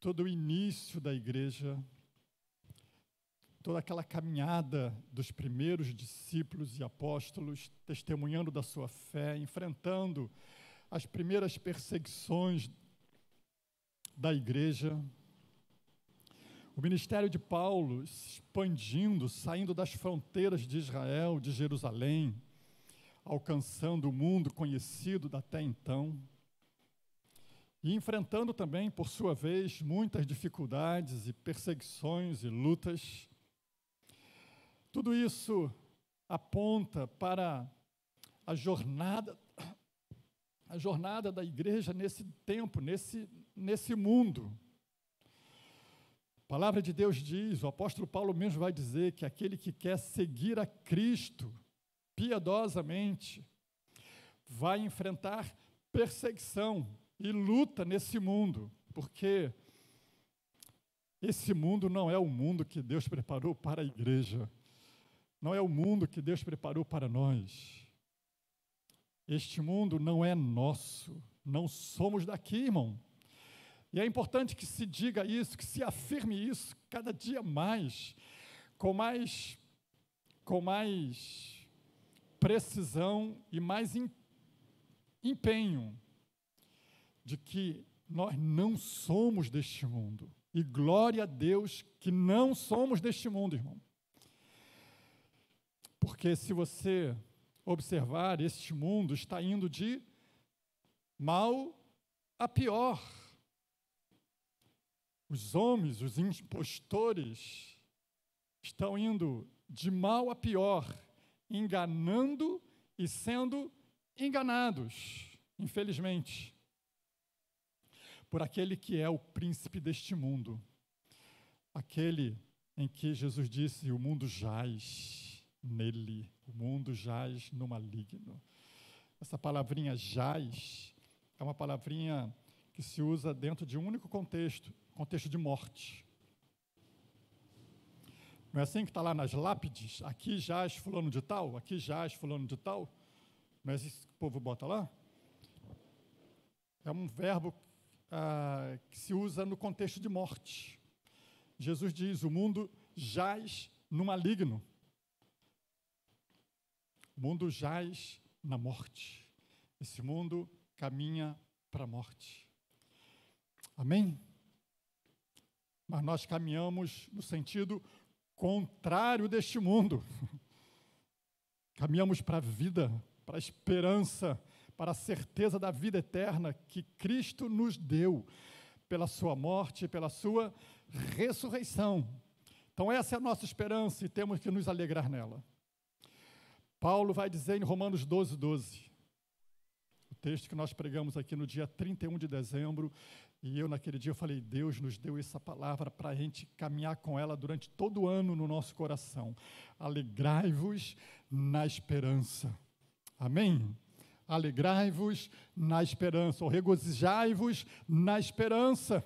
todo o início da igreja, toda aquela caminhada dos primeiros discípulos e apóstolos, testemunhando da sua fé, enfrentando as primeiras perseguições da igreja, o ministério de Paulo se expandindo, saindo das fronteiras de Israel, de Jerusalém, alcançando o mundo conhecido até então, e enfrentando também, por sua vez, muitas dificuldades e perseguições e lutas. Tudo isso aponta para a jornada da igreja nesse tempo, nesse mundo. A palavra de Deus diz, o apóstolo Paulo mesmo vai dizer que aquele que quer seguir a Cristo piedosamente vai enfrentar perseguição e luta nesse mundo, porque esse mundo não é o mundo que Deus preparou para a igreja, não é o mundo que Deus preparou para nós. Este mundo não é nosso, não somos daqui, irmão. E é importante que se diga isso, que se afirme isso cada dia mais, com mais precisão e mais empenho, de que nós não somos deste mundo. E glória a Deus que não somos deste mundo, irmão. Porque se você observar, este mundo está indo de mal a pior. Os homens, os impostores, estão indo de mal a pior, enganando e sendo enganados, infelizmente, por aquele que é o príncipe deste mundo, aquele em que Jesus disse, o mundo jaz nele, o mundo jaz no maligno. Essa palavrinha jaz é uma palavrinha que se usa dentro de um único contexto de morte. Não é assim que está lá nas lápides? Aqui jaz fulano de tal, aqui jaz fulano de tal. Não é assim que o povo bota lá? É um verbo que se usa no contexto de morte. Jesus diz, o mundo jaz no maligno. O mundo jaz na morte. Esse mundo caminha para a morte. Amém? Mas nós caminhamos no sentido contrário deste mundo. Caminhamos para a vida, para a esperança, para a certeza da vida eterna que Cristo nos deu pela sua morte e pela sua ressurreição. Então essa é a nossa esperança e temos que nos alegrar nela. Paulo vai dizer em Romanos 12:12, o texto que nós pregamos aqui no dia 31 de dezembro, e eu naquele dia eu falei, Deus nos deu essa palavra para a gente caminhar com ela durante todo o ano no nosso coração. Alegrai-vos na esperança. Amém? Alegrai-vos na esperança, ou regozijai-vos na esperança.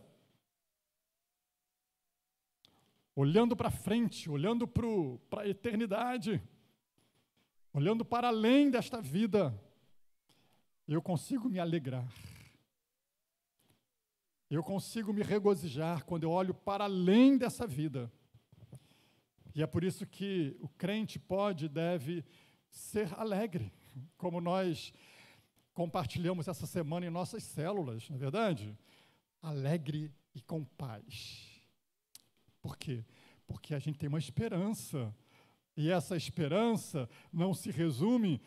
Olhando para frente, olhando para a eternidade, olhando para além desta vida, eu consigo me alegrar. Eu consigo me regozijar quando eu olho para além dessa vida. E é por isso que o crente pode e deve ser alegre, como nós compartilhamos essa semana em nossas células, não é verdade? Alegre e com paz. Por quê? Porque a gente tem uma esperança. E essa esperança não se resume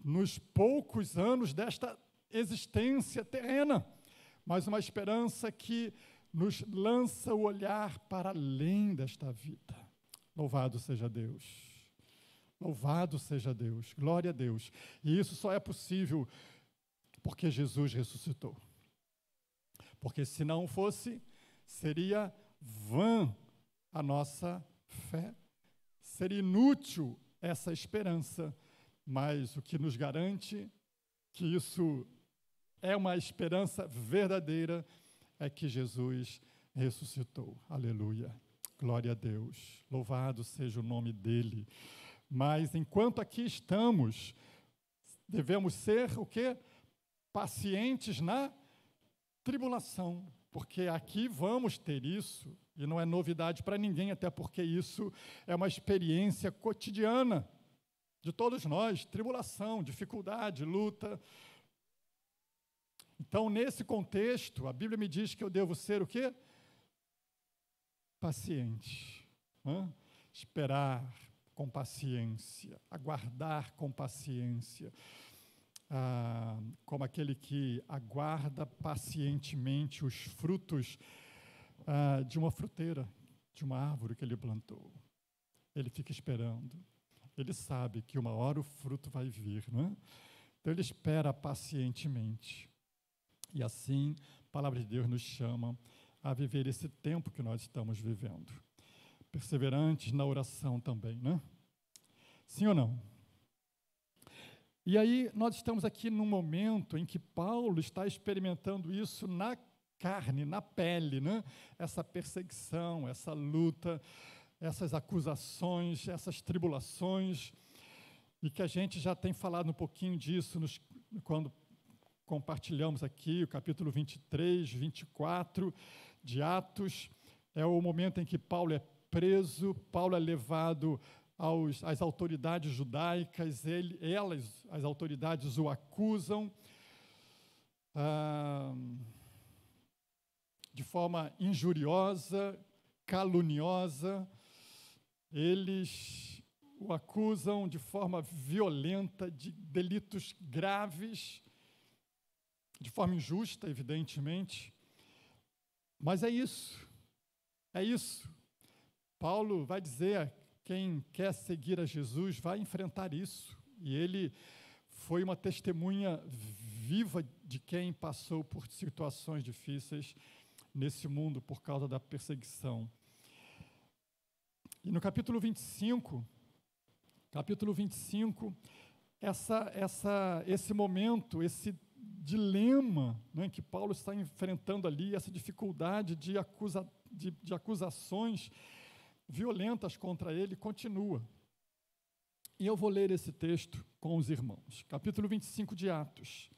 nos poucos anos desta existência terrena, mas uma esperança que nos lança o olhar para além desta vida. Louvado seja Deus. Louvado seja Deus. Glória a Deus. E isso só é possível porque Jesus ressuscitou. Porque se não fosse, seria vã a nossa fé. Seria inútil essa esperança, mas o que nos garante que isso é uma esperança verdadeira é que Jesus ressuscitou. Aleluia. Glória a Deus. Louvado seja o nome dele. Mas enquanto aqui estamos, devemos ser o quê? Pacientes na tribulação. porque aqui vamos ter isso, e não é novidade para ninguém, até porque isso é uma experiência cotidiana de todos nós, tribulação, dificuldade, luta. Então, nesse contexto, a Bíblia me diz que eu devo ser o quê? Paciente. Esperar com paciência, aguardar com paciência. Como aquele que aguarda pacientemente os frutos de uma fruteira, de uma árvore que ele plantou. Ele fica esperando. Ele sabe que uma hora o fruto vai vir, não é? Então ele espera pacientemente. E assim, a palavra de Deus nos chama a viver esse tempo que nós estamos vivendo. Perseverantes na oração também, né? Sim ou não? E aí, nós estamos aqui num momento em que Paulo está experimentando isso na carne, na pele, né? Essa perseguição, essa luta, essas acusações, essas tribulações, e que a gente já tem falado um pouquinho disso quando compartilhamos aqui o capítulo 23, 24 de Atos. É o momento em que Paulo é preso, Paulo é levado às autoridades judaicas, as autoridades o acusam de forma injuriosa, caluniosa. Eles o acusam de forma violenta, de delitos graves, de forma injusta, evidentemente. Mas é isso. Paulo vai dizer: quem quer seguir a Jesus vai enfrentar isso. E ele foi uma testemunha viva de quem passou por situações difíceis nesse mundo por causa da perseguição. E no capítulo 25, esse momento, esse dilema, né, que Paulo está enfrentando ali, essa dificuldade de acusações violentas contra ele, continua. E eu vou ler esse texto com os irmãos. Capítulo 25 de Atos.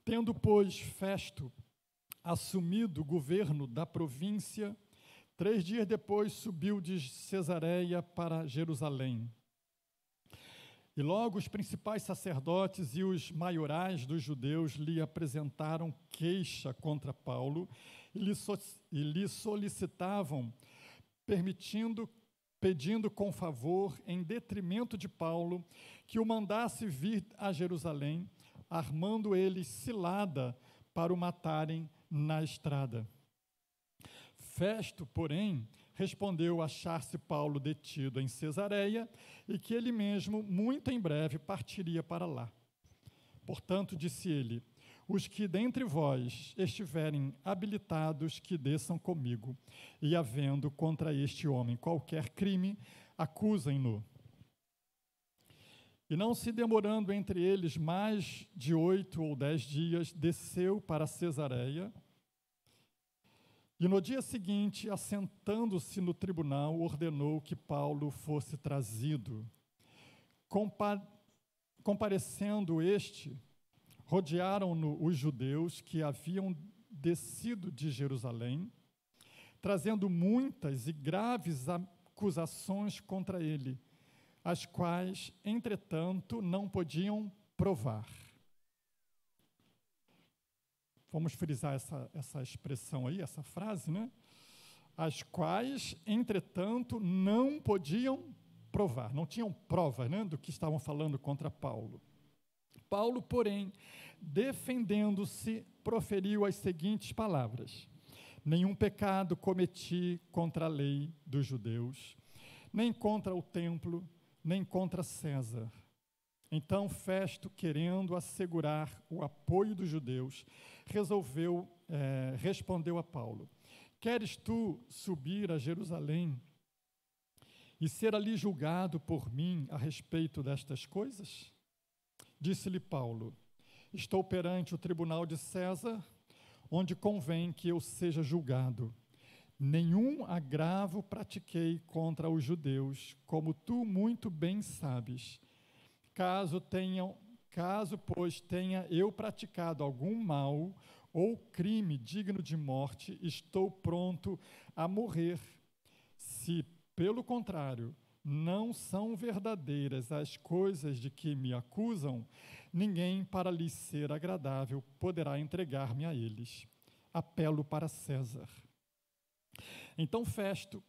Tendo, pois, Festo assumido o governo da província, 3 dias depois subiu de Cesareia para Jerusalém. E logo os principais sacerdotes e os maiorais dos judeus lhe apresentaram queixa contra Paulo e lhe solicitavam, pedindo com favor, em detrimento de Paulo, que o mandasse vir a Jerusalém, armando eles cilada para o matarem na estrada. Festo, porém, respondeu achar-se Paulo detido em Cesareia e que ele mesmo, muito em breve, partiria para lá. Portanto, disse ele: os que dentre vós estiverem habilitados, que desçam comigo, e havendo contra este homem qualquer crime, acusem-no. E não se demorando entre eles mais de 8 ou 10 dias, desceu para Cesareia. E no dia seguinte, assentando-se no tribunal, ordenou que Paulo fosse trazido. Comparecendo este, rodearam-no os judeus que haviam descido de Jerusalém, trazendo muitas e graves acusações contra ele, as quais, entretanto, não podiam provar. Vamos frisar essa expressão aí, essa frase, né? As quais, entretanto, não podiam provar, não tinham prova, né, do que estavam falando contra Paulo. Paulo, porém, defendendo-se, proferiu as seguintes palavras: nenhum pecado cometi contra a lei dos judeus, nem contra o templo, nem contra César. Então Festo, querendo assegurar o apoio dos judeus, respondeu a Paulo: queres tu subir a Jerusalém e ser ali julgado por mim a respeito destas coisas? Disse-lhe Paulo: estou perante o tribunal de César, onde convém que eu seja julgado. Nenhum agravo pratiquei contra os judeus, como tu muito bem sabes. Caso, pois, tenha eu praticado algum mal ou crime digno de morte, estou pronto a morrer. Se, pelo contrário, não são verdadeiras as coisas de que me acusam, ninguém, para lhes ser agradável, poderá entregar-me a eles. Apelo para César. Então Festo,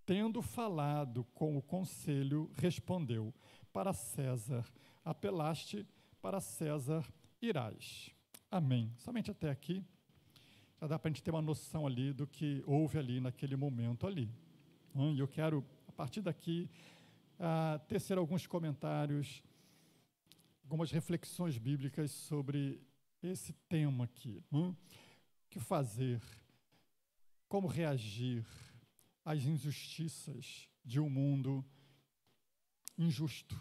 tendo falado com o conselho, respondeu: para César apelaste, para César irás. Amém. Somente até aqui, já dá para a gente ter uma noção ali do que houve ali naquele momento ali. E eu quero, a partir daqui, tecer alguns comentários, algumas reflexões bíblicas sobre esse tema aqui. O que fazer? Como reagir às injustiças de um mundo injusto?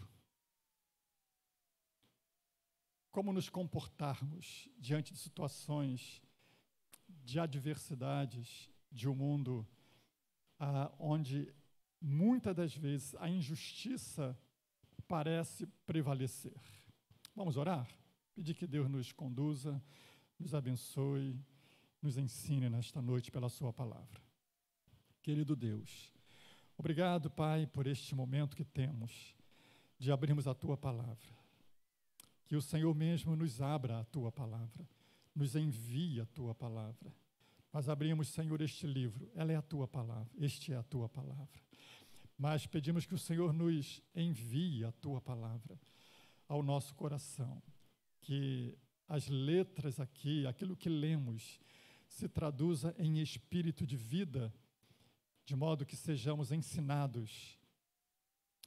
Como nos comportarmos diante de situações de adversidades de um mundo onde muitas das vezes a injustiça parece prevalecer? Vamos orar? Pedir que Deus nos conduza, nos abençoe, nos ensine nesta noite pela sua palavra. Querido Deus, obrigado, Pai, por este momento que temos de abrirmos a tua palavra. Que o Senhor mesmo nos abra a tua palavra, nos envie a tua palavra. Nós abrimos, Senhor, este livro, ela é a tua palavra, este é a tua palavra. Mas pedimos que o Senhor nos envie a tua palavra ao nosso coração, que as letras aqui, aquilo que lemos, se traduza em espírito de vida, de modo que sejamos ensinados,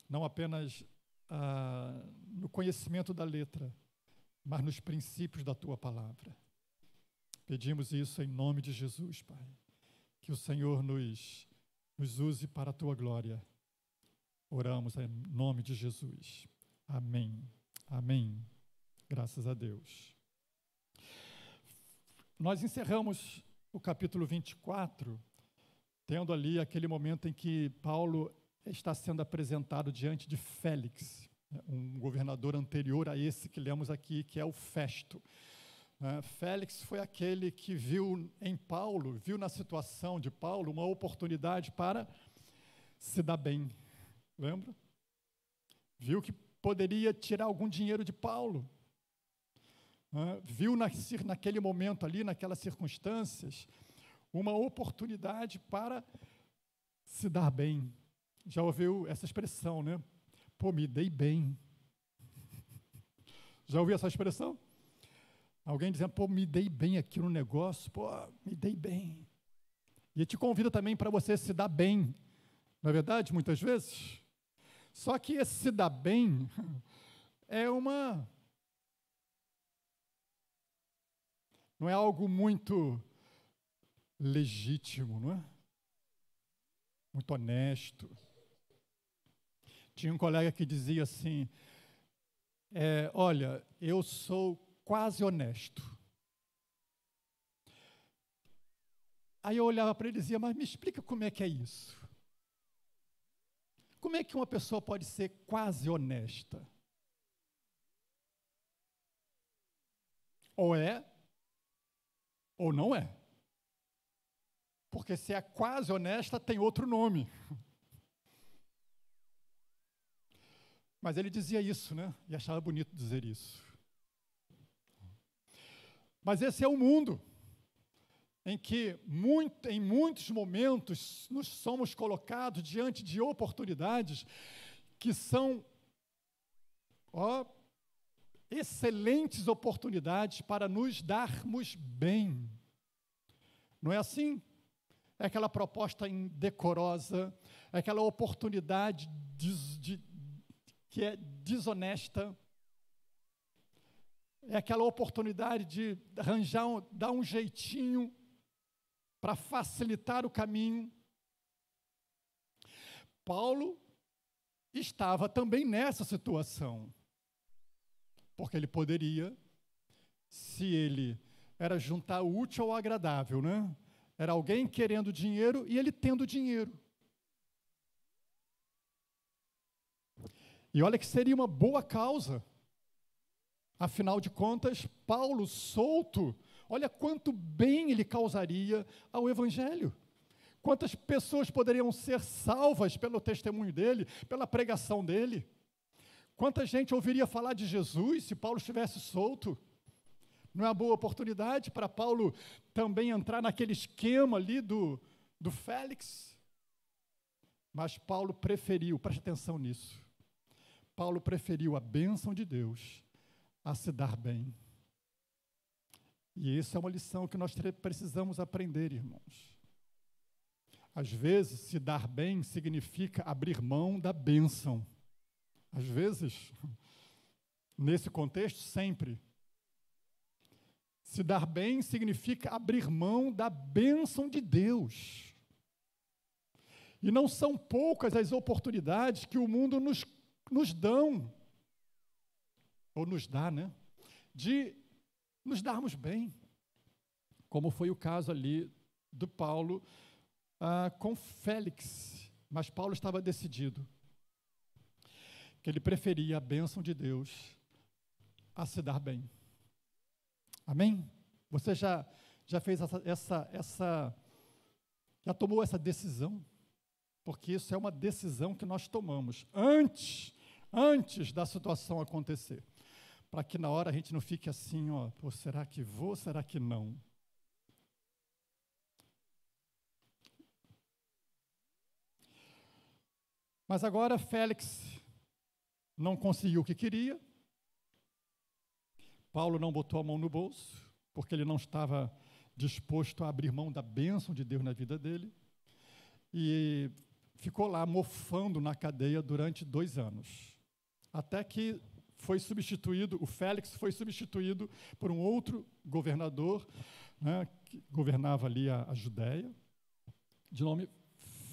não apenas no conhecimento da letra, mas nos princípios da tua palavra. Pedimos isso em nome de Jesus, Pai. Que o Senhor nos use para a tua glória. Oramos em nome de Jesus. Amém. Amém. Graças a Deus. Nós encerramos o capítulo 24, tendo ali aquele momento em que Paulo está sendo apresentado diante de Félix, um governador anterior a esse que lemos aqui, que é o Festo. Félix foi aquele que viu na situação de Paulo, uma oportunidade para se dar bem. Lembra? Viu que poderia tirar algum dinheiro de Paulo. Viu naquele momento ali, naquelas circunstâncias, uma oportunidade para se dar bem. Já ouviu essa expressão, né? Pô, me dei bem. Já ouviu essa expressão? Alguém dizendo, pô, me dei bem aqui no negócio, pô, me dei bem. E te convida também para você se dar bem, não é verdade? Muitas vezes. Só que esse se dar bem não é algo muito legítimo, não é? Muito honesto. Tinha um colega que dizia assim, olha, eu sou quase honesto. Aí eu olhava para ele e dizia, mas me explica como é que é isso. Como é que uma pessoa pode ser quase honesta? Ou é, ou não é. Porque se é quase honesta, tem outro nome. Mas ele dizia isso, né? E achava bonito dizer isso. Mas esse é o mundo em que, em muitos momentos, nos somos colocados diante de oportunidades que são, excelentes oportunidades para nos darmos bem. Não é assim? É aquela proposta indecorosa, é aquela oportunidade que é desonesta, é aquela oportunidade de dar um jeitinho para facilitar o caminho. Paulo estava também nessa situação, porque ele poderia, se ele era juntar o útil ao agradável, né? Era alguém querendo dinheiro e ele tendo dinheiro. E olha que seria uma boa causa. Afinal de contas, Paulo solto, olha quanto bem ele causaria ao Evangelho. Quantas pessoas poderiam ser salvas pelo testemunho dele, pela pregação dele. Quanta gente ouviria falar de Jesus se Paulo estivesse solto. Não é uma boa oportunidade para Paulo também entrar naquele esquema ali do Félix? Mas Paulo preferiu, preste atenção nisso, Paulo preferiu a bênção de Deus a se dar bem. E isso é uma lição que nós precisamos aprender, irmãos. Às vezes, se dar bem significa abrir mão da bênção. Às vezes, nesse contexto, sempre. Se dar bem significa abrir mão da bênção de Deus. E não são poucas as oportunidades que o mundo nos dão, ou nos dá, né? De nos darmos bem. Como foi o caso ali do Paulo com Félix. Mas Paulo estava decidido que ele preferia a bênção de Deus a se dar bem. Amém? Você já fez já tomou essa decisão? Porque isso é uma decisão que nós tomamos antes da situação acontecer. Para que na hora a gente não fique assim, ó, pô, será que vou, será que não? Mas agora Félix não conseguiu o que queria. Paulo não botou a mão no bolso, porque ele não estava disposto a abrir mão da bênção de Deus na vida dele. E ficou lá mofando na cadeia durante 2 anos. Até que foi substituído, o Félix foi substituído por um outro governador, né, que governava ali a Judéia, de nome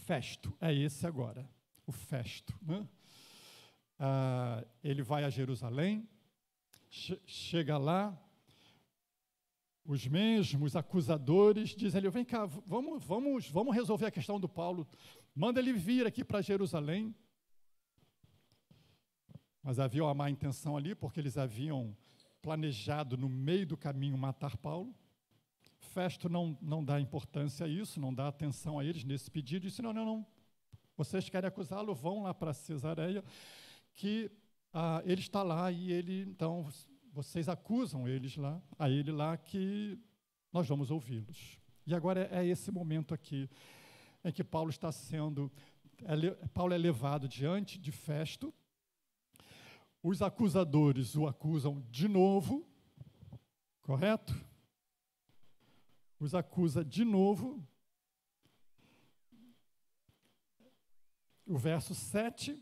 Festo. É esse agora, o Festo. Né? Ele vai a Jerusalém, chega lá, os mesmos acusadores dizem: vem cá, vamos resolver a questão do Paulo, manda ele vir aqui para Jerusalém. Mas havia uma má intenção ali, porque eles haviam planejado no meio do caminho matar Paulo. Festo não dá importância a isso, não dá atenção a eles nesse pedido, disse: não, vocês querem acusá-lo, vão lá para Cesareia, que ele está lá e ele, então, vocês acusam a ele lá, que nós vamos ouvi-los. E agora é esse momento aqui, em que Paulo Paulo é levado diante de Festo. Os acusadores o acusam de novo, correto? Os acusa de novo. O verso 7,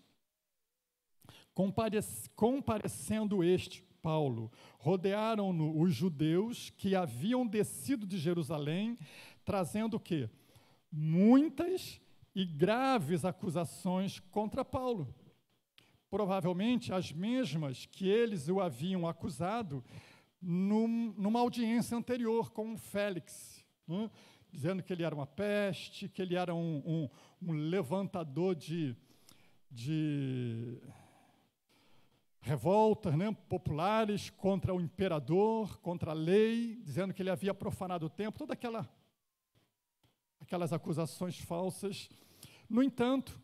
comparecendo Paulo, rodearam-no os judeus que haviam descido de Jerusalém, trazendo o quê? Muitas e graves acusações contra Paulo. Provavelmente as mesmas que eles o haviam acusado numa audiência anterior com Félix, né? Dizendo que ele era uma peste, que ele era um levantador de revoltas, né, populares contra o imperador, contra a lei, dizendo que ele havia profanado o templo, todas aquelas acusações falsas. No entanto,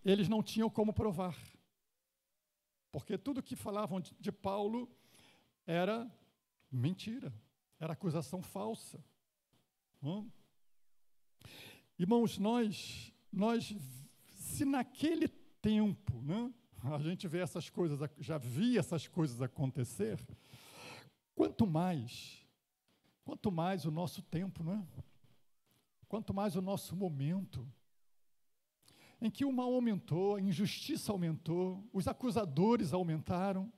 eles não tinham como provar, porque tudo que falavam de Paulo era mentira, era acusação falsa. Irmãos, nós se naquele tempo, né, a gente vê essas coisas, já via essas coisas acontecer, quanto mais o nosso tempo, não é? Quanto mais o nosso momento, em que o mal aumentou, a injustiça aumentou, os acusadores aumentaram.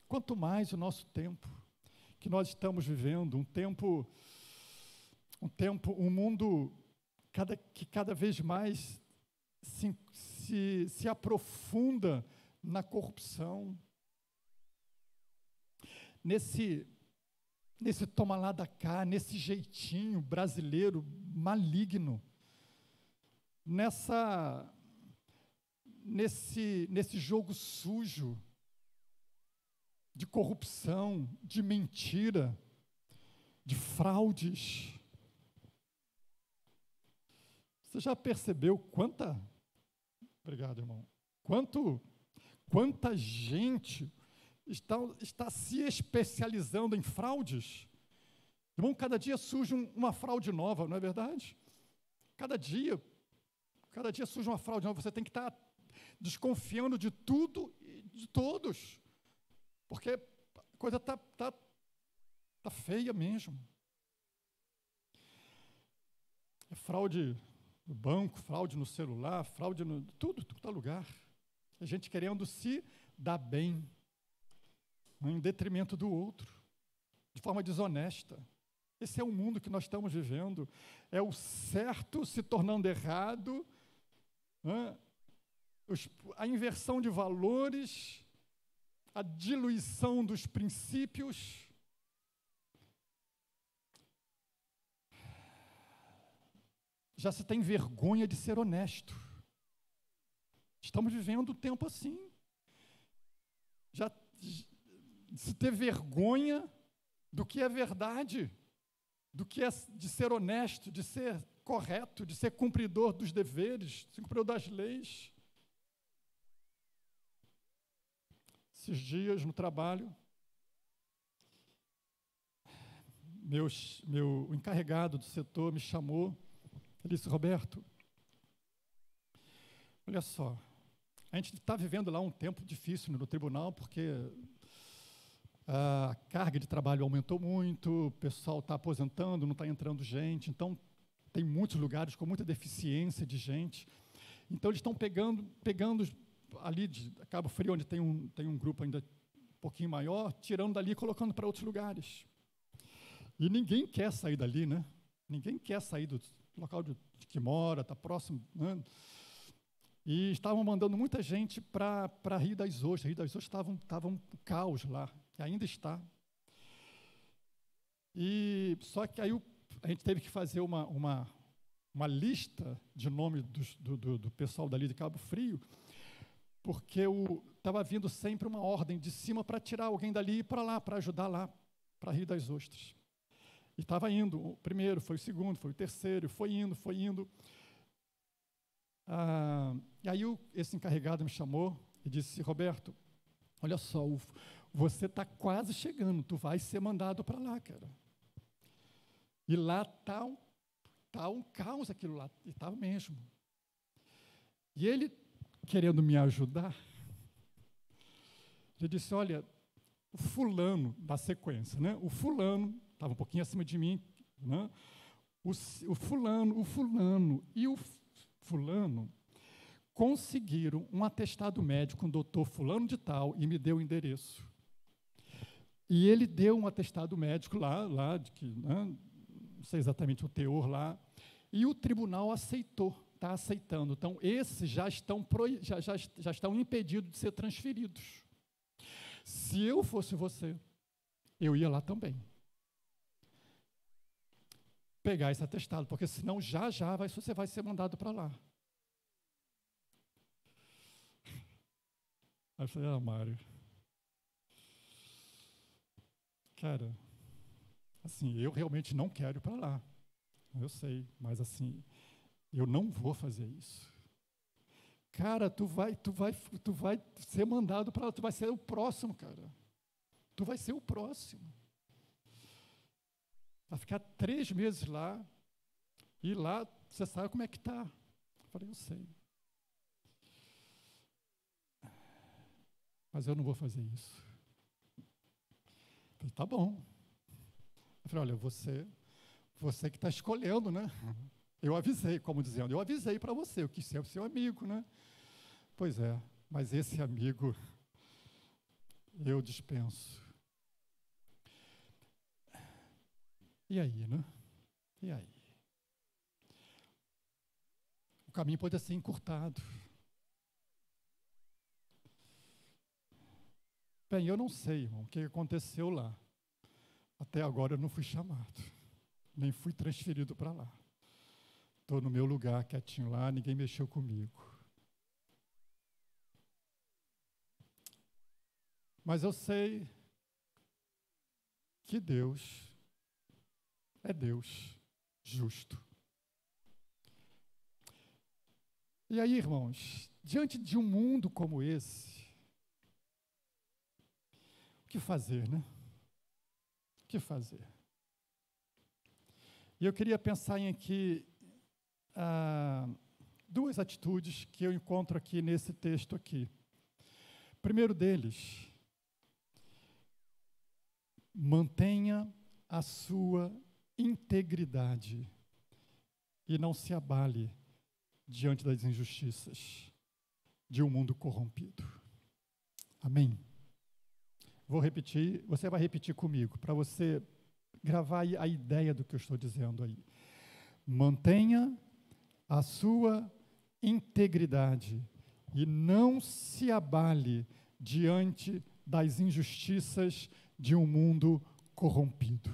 Quanto mais o nosso tempo, que nós estamos vivendo, um mundo que cada vez mais se aprofunda na corrupção. Nesse nesse toma lá da cá, nesse jeitinho brasileiro maligno, nesse jogo sujo de corrupção, de mentira, de fraudes. Você já percebeu obrigado, irmão, quanta gente está se especializando em fraudes? Irmão, cada dia surge uma fraude nova, não é verdade? Cada dia surge uma fraude nova. Você tem que estar desconfiando de tudo e de todos, porque a coisa está feia mesmo. É fraude no banco, fraude no celular, fraude no tudo é lugar. A gente querendo se dar bem, em detrimento do outro, de forma desonesta. Esse é o mundo que nós estamos vivendo. É o certo se tornando errado, a inversão de valores, a diluição dos princípios. Já se tem vergonha de ser honesto. Estamos vivendo um tempo assim. Já se ter vergonha do que é verdade, do que é de ser honesto, de ser correto, de ser cumpridor dos deveres, de ser cumpridor das leis. Esses dias no trabalho, o encarregado do setor me chamou. Ele disse: Roberto, olha só, a gente está vivendo lá um tempo difícil no tribunal, porque a carga de trabalho aumentou muito, o pessoal está aposentando, não está entrando gente, então tem muitos lugares com muita deficiência de gente. Então eles estão pegando ali de Cabo Frio, onde tem um grupo ainda um pouquinho maior, tirando dali e colocando para outros lugares. E ninguém quer sair dali, né? Ninguém quer sair do local de que mora, está próximo, né? E estavam mandando muita gente para Rio das Ostras. Rio das Ostras estava um caos lá, e ainda está. E só que aí a gente teve que fazer uma lista de nomes do pessoal dali de Cabo Frio, porque estava vindo sempre uma ordem de cima para tirar alguém dali e ir para lá, para ajudar lá, para Rio das Ostras. E estava indo, o primeiro, foi o segundo, foi o terceiro, foi indo. E aí esse encarregado me chamou e disse: Roberto, olha só, você está quase chegando, tu vai ser mandado para lá, cara. E lá está um caos aquilo lá, e estava mesmo. E ele, querendo me ajudar, ele disse: olha, o fulano, da sequência, né? O fulano estava um pouquinho acima de mim, né? O fulano e o fulano conseguiram um atestado médico com o doutor fulano de tal e me deu o endereço. E ele deu um atestado médico lá de que, né, não sei exatamente o teor lá, e o tribunal aceitou, está aceitando. Então, esses já estão impedidos de ser transferidos. Se eu fosse você, eu ia lá também pegar esse atestado, porque senão já você vai ser mandado para lá. Aí eu falei: Mário, cara, assim, eu realmente não quero ir para lá. Eu sei, mas assim, eu não vou fazer isso. Cara, tu vai ser mandado para lá, tu vai ser o próximo, cara. Tu vai ser o próximo. Vai ficar 3 meses lá, e lá você sabe como é que está. Eu falei: eu sei. Mas eu não vou fazer isso. Eu falei: tá bom. Eu falei: olha, você que está escolhendo, né? Eu avisei, como dizendo, eu avisei para você, eu quis ser o seu amigo, né? Pois é, mas esse amigo eu dispenso. E aí, né? E aí? O caminho pode ser encurtado. Bem, eu não sei, irmão, o que aconteceu lá. até agora eu não fui chamado, nem fui transferido para lá. Estou no meu lugar, quietinho lá, ninguém mexeu comigo. Mas eu sei que Deus é Deus justo. E aí, irmãos, diante de um mundo como esse, o que fazer, né? O que fazer? E eu queria pensar em aqui duas atitudes que eu encontro aqui nesse texto aqui. Primeiro deles, mantenha a sua integridade e não se abale diante das injustiças de um mundo corrompido. Amém? Vou repetir, você vai repetir comigo, para você gravar a ideia do que eu estou dizendo aí. Mantenha a sua integridade e não se abale diante das injustiças de um mundo corrompido.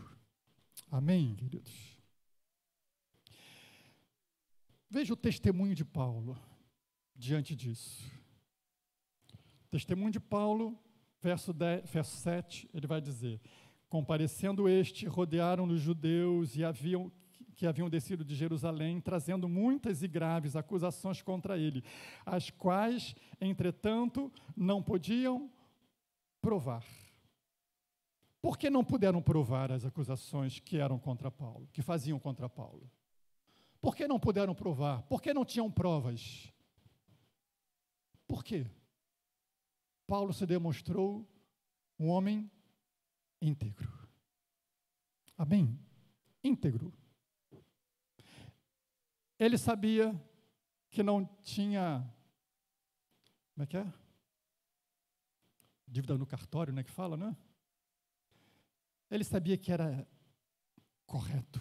Amém, queridos? Veja o testemunho de Paulo diante disso. Testemunho de Paulo, verso 7, ele vai dizer: comparecendo rodearam-no os judeus que haviam descido de Jerusalém, trazendo muitas e graves acusações contra ele, as quais, entretanto, não podiam provar. Por que não puderam provar as acusações que eram contra Paulo, que faziam contra Paulo? Por que não puderam provar? Por que não tinham provas? Por quê? Paulo se demonstrou um homem íntegro. Amém? Íntegro. Ele sabia que não tinha, como é que é? Dívida no cartório, né, que fala, né? Ele sabia que era correto,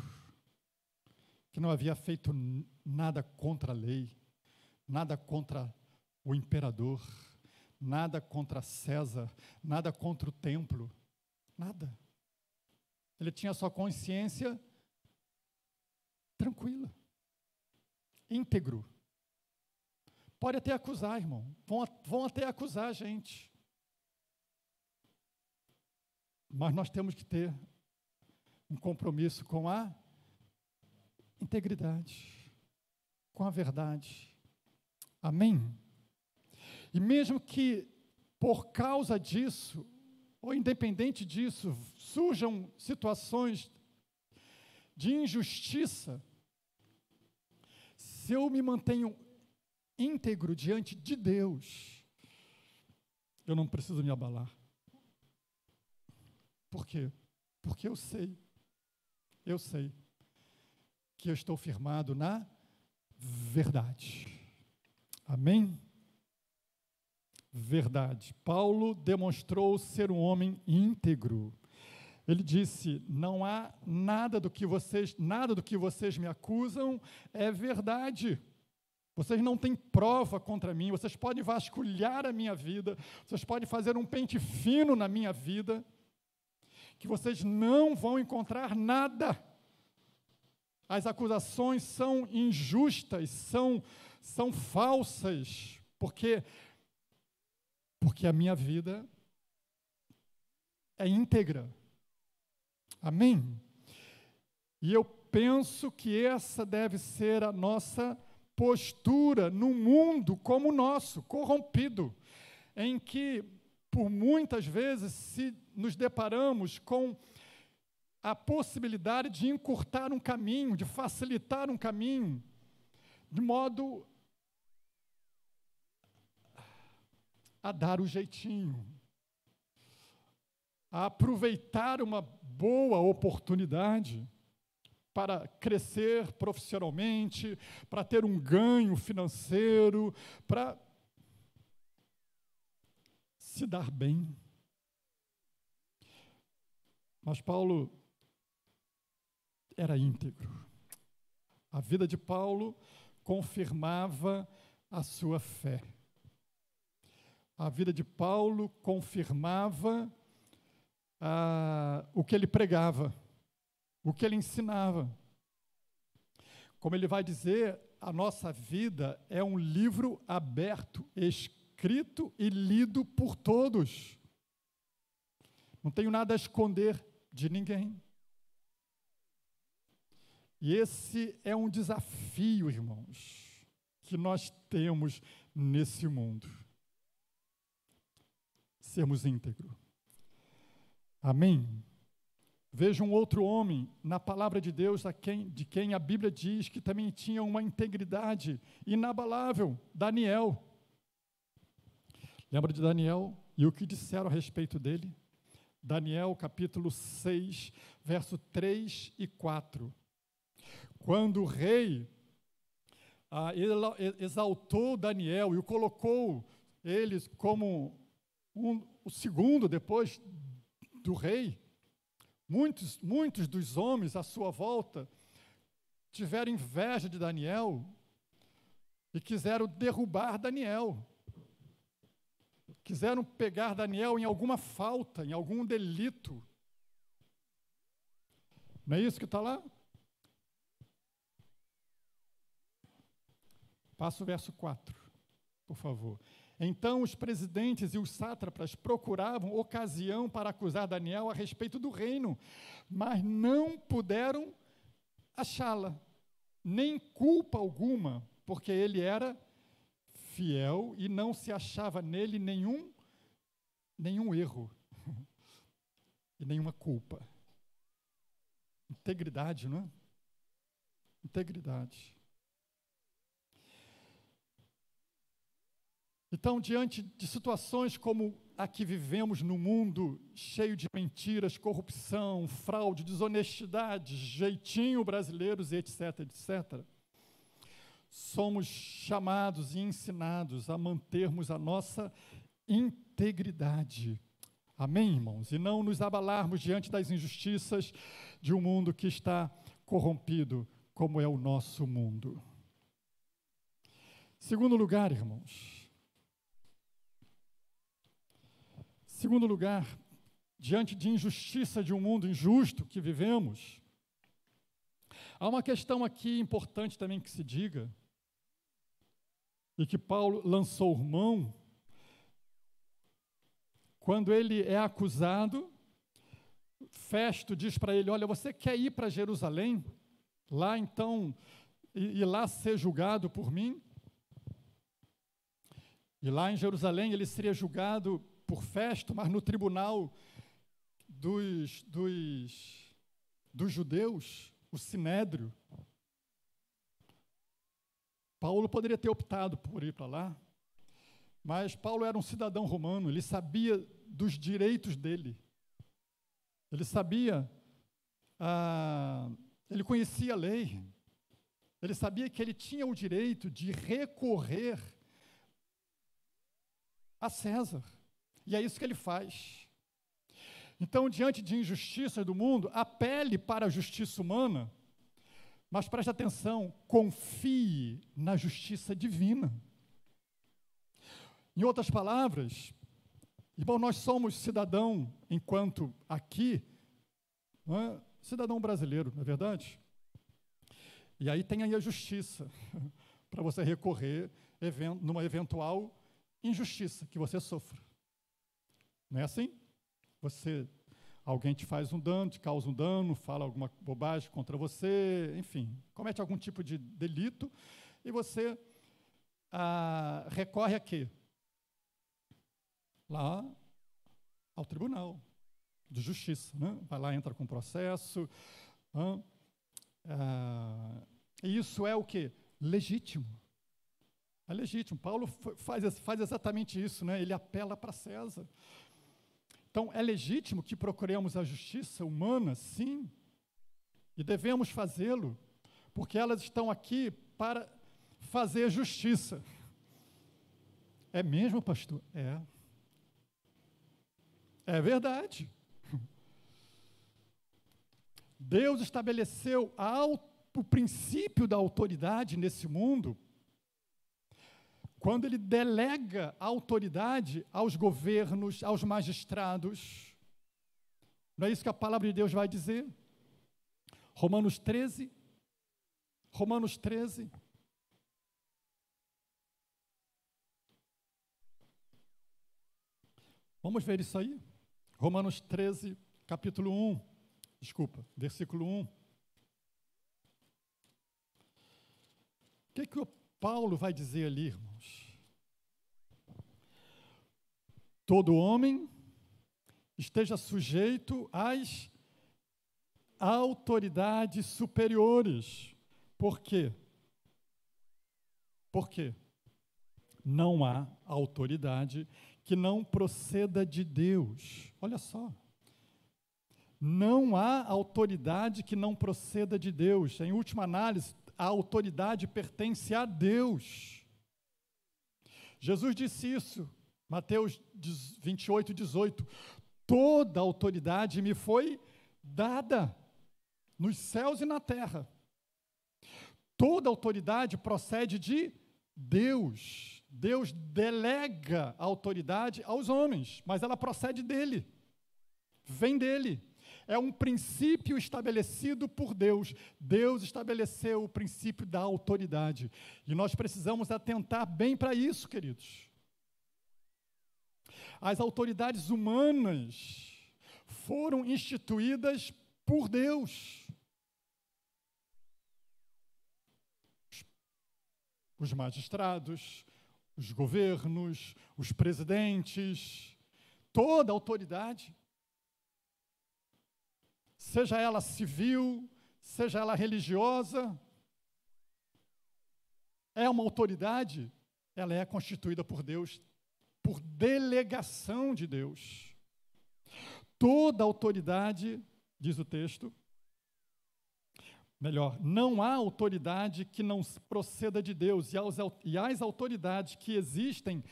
que não havia feito nada contra a lei, nada contra o imperador, nada contra César, nada contra o templo, nada. Ele tinha sua consciência tranquila, íntegro. Pode até acusar, irmão, vão até acusar a gente. Mas nós temos que ter um compromisso com a integridade, com a verdade. Amém? E mesmo que por causa disso, ou independente disso, surjam situações de injustiça, se eu me mantenho íntegro diante de Deus, eu não preciso me abalar. Por quê? Porque eu sei que eu estou firmado na verdade. Amém? Verdade. Paulo demonstrou ser um homem íntegro. Ele disse: não há nada do que vocês me acusam é verdade. Vocês não têm prova contra mim, vocês podem vasculhar a minha vida, vocês podem fazer um pente fino na minha vida, que vocês não vão encontrar nada. As acusações são injustas, são falsas, porque a minha vida é íntegra. Amém? E eu penso que essa deve ser a nossa postura num mundo como o nosso, corrompido, em que, por muitas vezes, se nos deparamos com a possibilidade de encurtar um caminho, de facilitar um caminho, de modo a dar o jeitinho, a aproveitar uma boa oportunidade para crescer profissionalmente, para ter um ganho financeiro, para se dar bem. Mas Paulo era íntegro. A vida de Paulo confirmava a sua fé. A vida de Paulo confirmava o que ele pregava, o que ele ensinava. Como ele vai dizer, a nossa vida é um livro aberto, escrito e lido por todos. Não tenho nada a esconder de ninguém. E esse é um desafio, irmãos, que nós temos nesse mundo. Sermos íntegros. Amém? Veja um outro homem na palavra de Deus, de quem a Bíblia diz que também tinha uma integridade inabalável, Daniel. Lembra de Daniel e o que disseram a respeito dele? Daniel, capítulo 6, verso 3 e 4. Quando o rei exaltou Daniel e o colocou ele como o segundo depois do rei, muitos dos homens à sua volta tiveram inveja de Daniel e quiseram derrubar Daniel. Quiseram pegar Daniel em alguma falta, em algum delito. Não é isso que está lá? Passa o verso 4, por favor. Então os presidentes e os sátrapas procuravam ocasião para acusar Daniel a respeito do reino, mas não puderam achá-la, nem culpa alguma, porque ele era fiel e não se achava nele nenhum erro e nenhuma culpa. Integridade, não é? Integridade. Então, diante de situações como a que vivemos no mundo cheio de mentiras, corrupção, fraude, desonestidade, jeitinho brasileiros e etc., etc., somos chamados e ensinados a mantermos a nossa integridade. Amém, irmãos? E não nos abalarmos diante das injustiças de um mundo que está corrompido, como é o nosso mundo. Segundo lugar, irmãos. Segundo lugar, diante de injustiça de um mundo injusto que vivemos, há uma questão aqui importante também que se diga, e que Paulo lançou mão, quando ele é acusado, Festo diz para ele, olha, você quer ir para Jerusalém, lá então, e lá ser julgado por mim? E lá em Jerusalém ele seria julgado por Festo, mas no tribunal dos judeus, o Sinédrio. Paulo poderia ter optado por ir para lá, mas Paulo era um cidadão romano, ele sabia dos direitos dele. Ele sabia, ele conhecia a lei, ele sabia que ele tinha o direito de recorrer a César. E é isso que ele faz. Então, diante de injustiças do mundo, apele para a justiça humana, mas preste atenção, confie na justiça divina. Em outras palavras, irmão, nós somos cidadão, enquanto aqui, cidadão brasileiro, não é verdade? E aí tem aí a justiça, para você recorrer numa eventual injustiça que você sofra. Não é assim? Alguém te faz um dano, te causa um dano, fala alguma bobagem contra você, enfim, comete algum tipo de delito, e você recorre a quê? Lá ao tribunal de justiça, né? Vai lá, entra com processo, e isso é o quê? Legítimo. É legítimo. Paulo faz exatamente isso, né? Ele apela para César. Então, é legítimo que procuremos a justiça humana, sim, e devemos fazê-lo, porque elas estão aqui para fazer justiça. É mesmo, pastor? É. É verdade. Deus estabeleceu o princípio da autoridade nesse mundo quando ele delega a autoridade aos governos, aos magistrados, Não é isso que a palavra de Deus vai dizer? Romanos 13. Romanos 13. Vamos ver isso aí? Romanos 13, capítulo 1. Desculpa, versículo 1. O que o Paulo vai dizer ali, irmãos? Todo homem esteja sujeito às autoridades superiores. Por quê? Por quê? Não há autoridade que não proceda de Deus. Olha só. Não há autoridade que não proceda de Deus. Em última análise, a autoridade pertence a Deus. Jesus disse isso, Mateus 28, 18. Toda autoridade me foi dada, nos céus e na terra. Toda autoridade procede de Deus. Deus delega a autoridade aos homens, mas ela procede dele, vem dele. É um princípio estabelecido por Deus. Deus estabeleceu o princípio da autoridade. E nós precisamos atentar bem para isso, queridos. As autoridades humanas foram instituídas por Deus. Os magistrados, os governos, os presidentes, toda a autoridade, seja ela civil, seja ela religiosa, é uma autoridade, ela é constituída por Deus, por delegação de Deus. Toda autoridade, diz o texto, melhor, não há autoridade que não proceda de Deus, e as autoridades que existem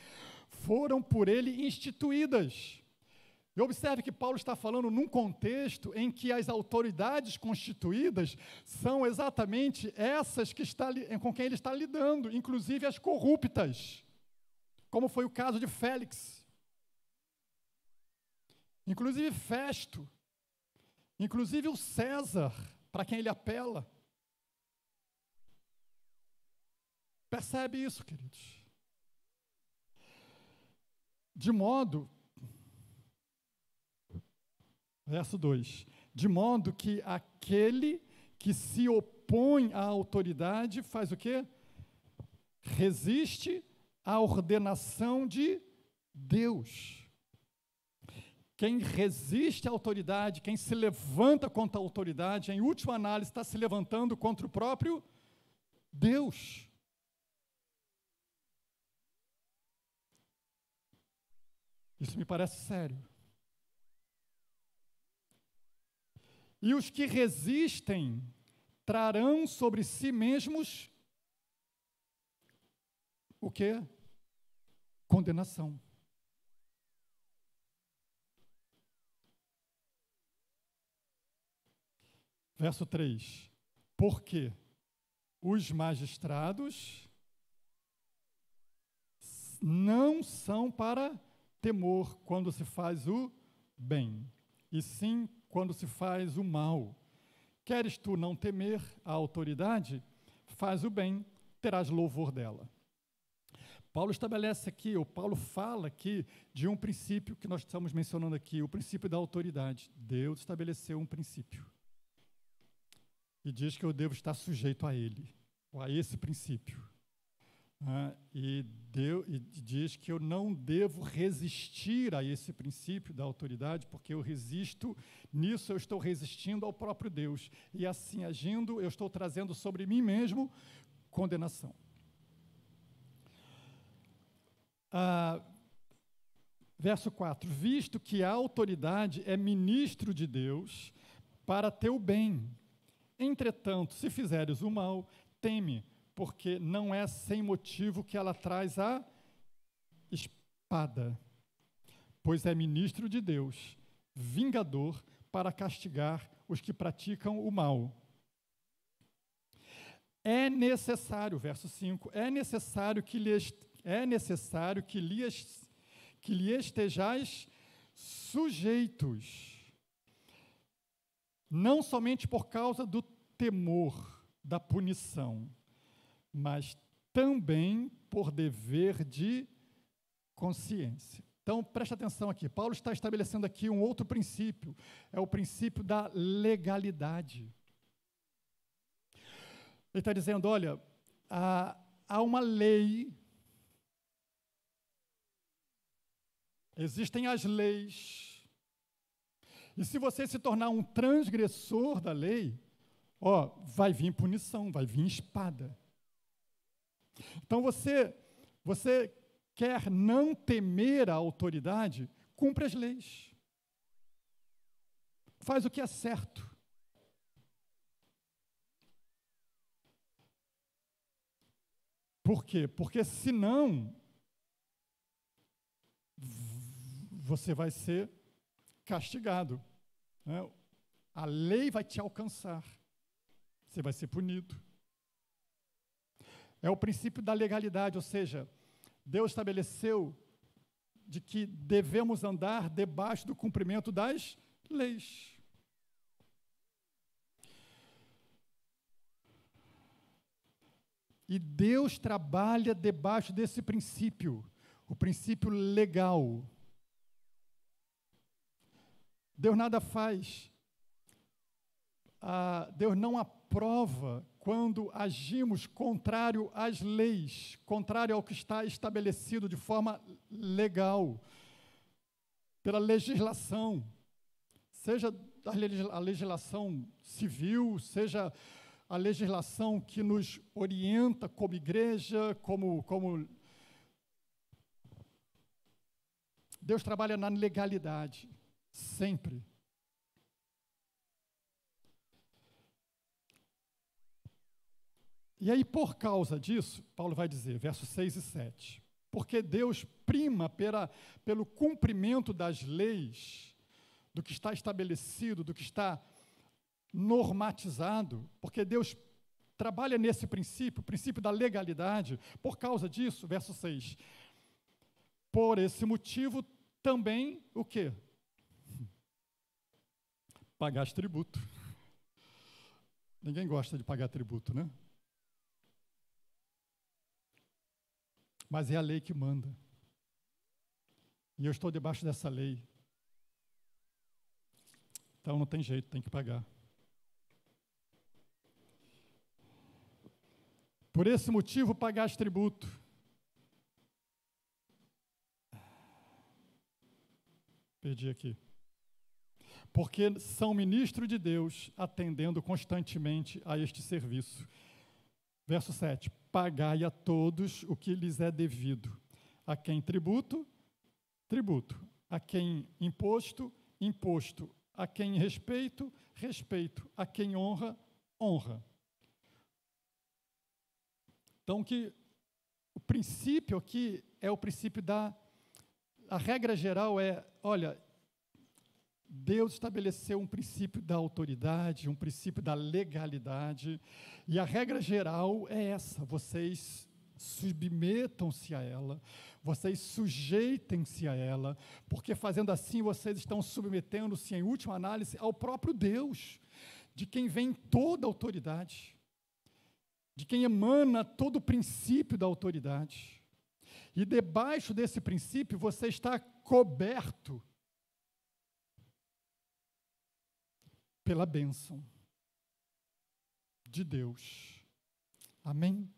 foram por ele instituídas. E observe que Paulo está falando num contexto em que as autoridades constituídas são exatamente essas com quem ele está lidando, inclusive as corruptas, como foi o caso de Félix, inclusive Festo, inclusive o César, para quem ele apela. Percebe isso, queridos? De modo, verso 2, de modo que aquele que se opõe à autoridade faz o quê? Resiste à ordenação de Deus. Quem resiste à autoridade, quem se levanta contra a autoridade, em última análise, está se levantando contra o próprio Deus. Isso me parece sério. E os que resistem trarão sobre si mesmos o quê? Condenação. Verso 3. Porque os magistrados não são para temor quando se faz o bem, e sim quando se faz o mal. Queres tu não temer a autoridade? Faz o bem, terás louvor dela. Paulo estabelece aqui, ou Paulo fala aqui de um princípio que nós estamos mencionando aqui, o princípio da autoridade. Deus estabeleceu um princípio. E diz que eu devo estar sujeito a ele, ou a esse princípio. E diz que eu não devo resistir a esse princípio da autoridade, porque eu resisto, nisso eu estou resistindo ao próprio Deus. E assim agindo, eu estou trazendo sobre mim mesmo condenação. Verso 4. Visto que a autoridade é ministro de Deus para teu bem. Entretanto, se fizeres o mal, teme, porque não é sem motivo que ela traz a espada, pois é ministro de Deus, vingador para castigar os que praticam o mal. É necessário, verso 5, é necessário que lhe estejais sujeitos. não somente por causa do temor da punição, mas também por dever de consciência. Então, preste atenção aqui. Paulo está estabelecendo aqui um outro princípio, é o princípio da legalidade. Ele está dizendo, olha, há uma lei, existem as leis, e se você se tornar um transgressor da lei, vai vir punição, vai vir espada. Então você quer não temer a autoridade, cumpre as leis. Faz o que é certo. Por quê? Porque senão você vai ser castigado, né? A lei vai te alcançar. Você vai ser punido. É o princípio da legalidade, ou seja, Deus estabeleceu de que devemos andar debaixo do cumprimento das leis. E Deus trabalha debaixo desse princípio, o princípio legal. Deus nada faz. Deus não aprova quando agimos contrário às leis, contrário ao que está estabelecido de forma legal, pela legislação, seja a legislação civil, seja a legislação que nos orienta como igreja, como Deus trabalha na legalidade, sempre. E aí, por causa disso, Paulo vai dizer, versos 6 e 7, porque Deus prima pelo cumprimento das leis, do que está estabelecido, do que está normatizado, porque Deus trabalha nesse princípio, o princípio da legalidade, por causa disso, verso 6, por esse motivo também, o quê? Pagar tributo. Ninguém gosta de pagar tributo, né? Mas é a lei que manda. E eu estou debaixo dessa lei. Então não tem jeito, tem que pagar. Por esse motivo, pagais tributo. Perdi aqui. Porque são ministros de Deus, atendendo constantemente a este serviço. Verso 7. Pagai a todos o que lhes é devido. A quem tributo, tributo. A quem imposto, imposto. A quem respeito, respeito. A quem honra, honra. Então, o princípio aqui é o princípio a regra geral é, olha, Deus estabeleceu um princípio da autoridade, um princípio da legalidade, e a regra geral é essa: vocês submetam-se a ela, vocês sujeitem-se a ela, porque fazendo assim vocês estão submetendo-se, em última análise, ao próprio Deus, de quem vem toda a autoridade, de quem emana todo o princípio da autoridade. E debaixo desse princípio você está coberto pela bênção de Deus. Amém?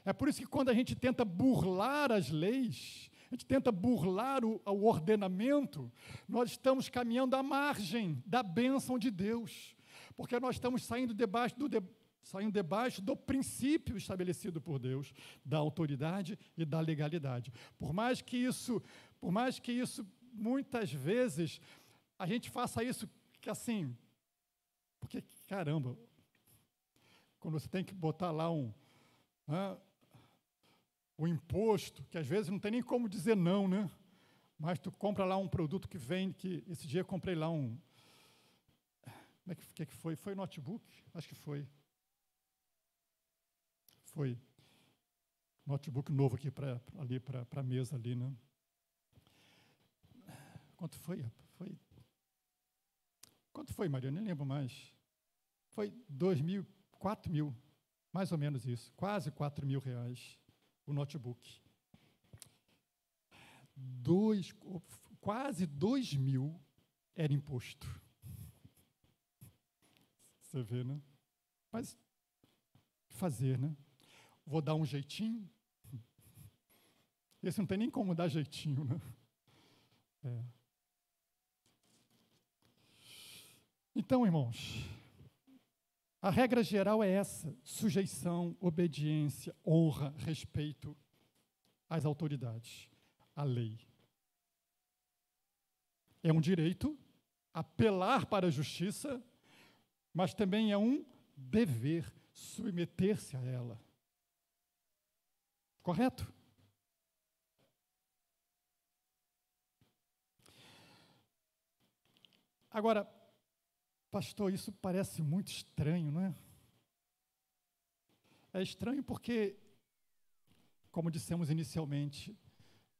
É por isso que quando a gente tenta burlar as leis, a gente tenta burlar o ordenamento, nós estamos caminhando à margem da bênção de Deus, porque nós estamos saindo debaixo do princípio estabelecido por Deus, da autoridade e da legalidade. Por mais que isso, muitas vezes, a gente faça isso que assim, porque, caramba, quando você tem que botar lá o imposto, que às vezes não tem nem como dizer não, né? Mas tu compra lá um produto que vende, que esse dia eu comprei lá como é que foi? Foi notebook? Acho que foi. Foi notebook novo aqui para a mesa ali, né? Quanto foi? Foi Quanto foi, Maria? Nem lembro mais. Foi 2.000, 4.000, mais ou menos isso. Quase R$ 4.000 o notebook. Quase 2.000 era imposto. Você vê, né? Mas fazer, né? Vou dar um jeitinho. Esse não tem nem como dar jeitinho, né? Então, irmãos, a regra geral é essa: sujeição, obediência, honra, respeito às autoridades, à lei. É um direito apelar para a justiça, mas também é um dever submeter-se a ela. Correto? Agora, pastor, isso parece muito estranho, não é? É estranho porque, como dissemos inicialmente,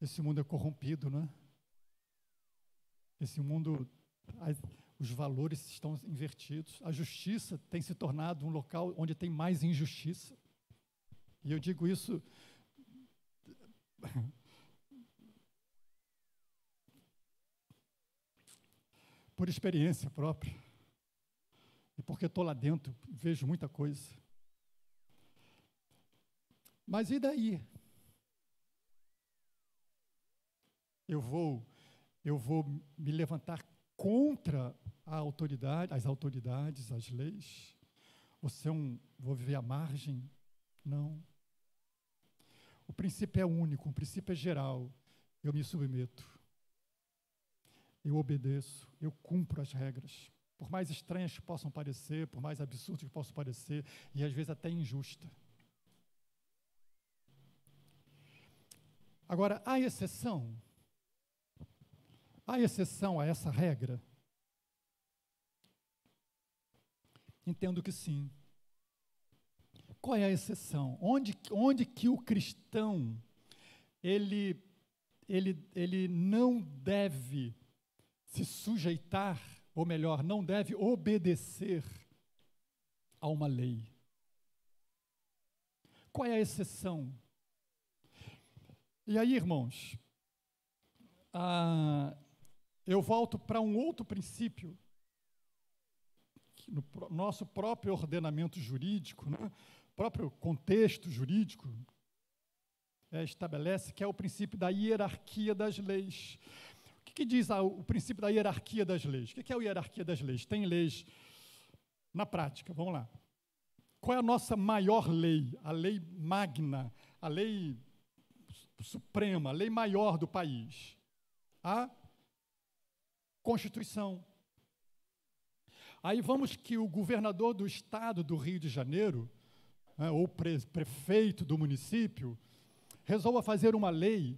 esse mundo é corrompido, não é? Esse mundo, os valores estão invertidos, a justiça tem se tornado um local onde tem mais injustiça. E eu digo isso por experiência própria, e porque estou lá dentro, vejo muita coisa. Mas e daí? Eu vou me levantar contra as autoridades, as leis? Vou viver à margem? Não. O princípio é único, o princípio é geral. Eu me submeto. Eu obedeço, eu cumpro as regras, por mais estranhas que possam parecer, por mais absurdas que possam parecer, e às vezes até injusta. Agora, há exceção a essa regra? Entendo que sim. Qual é a exceção? Onde que o cristão, ele não deve se sujeitar, ou melhor, não deve obedecer a uma lei? Qual é a exceção? E aí, irmãos, eu volto para um outro princípio, que no nosso próprio ordenamento jurídico, né, próprio contexto jurídico, estabelece, que é o princípio da hierarquia das leis. O que diz o princípio da hierarquia das leis? O que é a hierarquia das leis? Tem leis na prática, vamos lá. Qual é a nossa maior lei? A lei magna, a lei suprema, a lei maior do país? A Constituição. Aí vamos que o governador do estado do Rio de Janeiro, ou prefeito do município, resolva fazer uma lei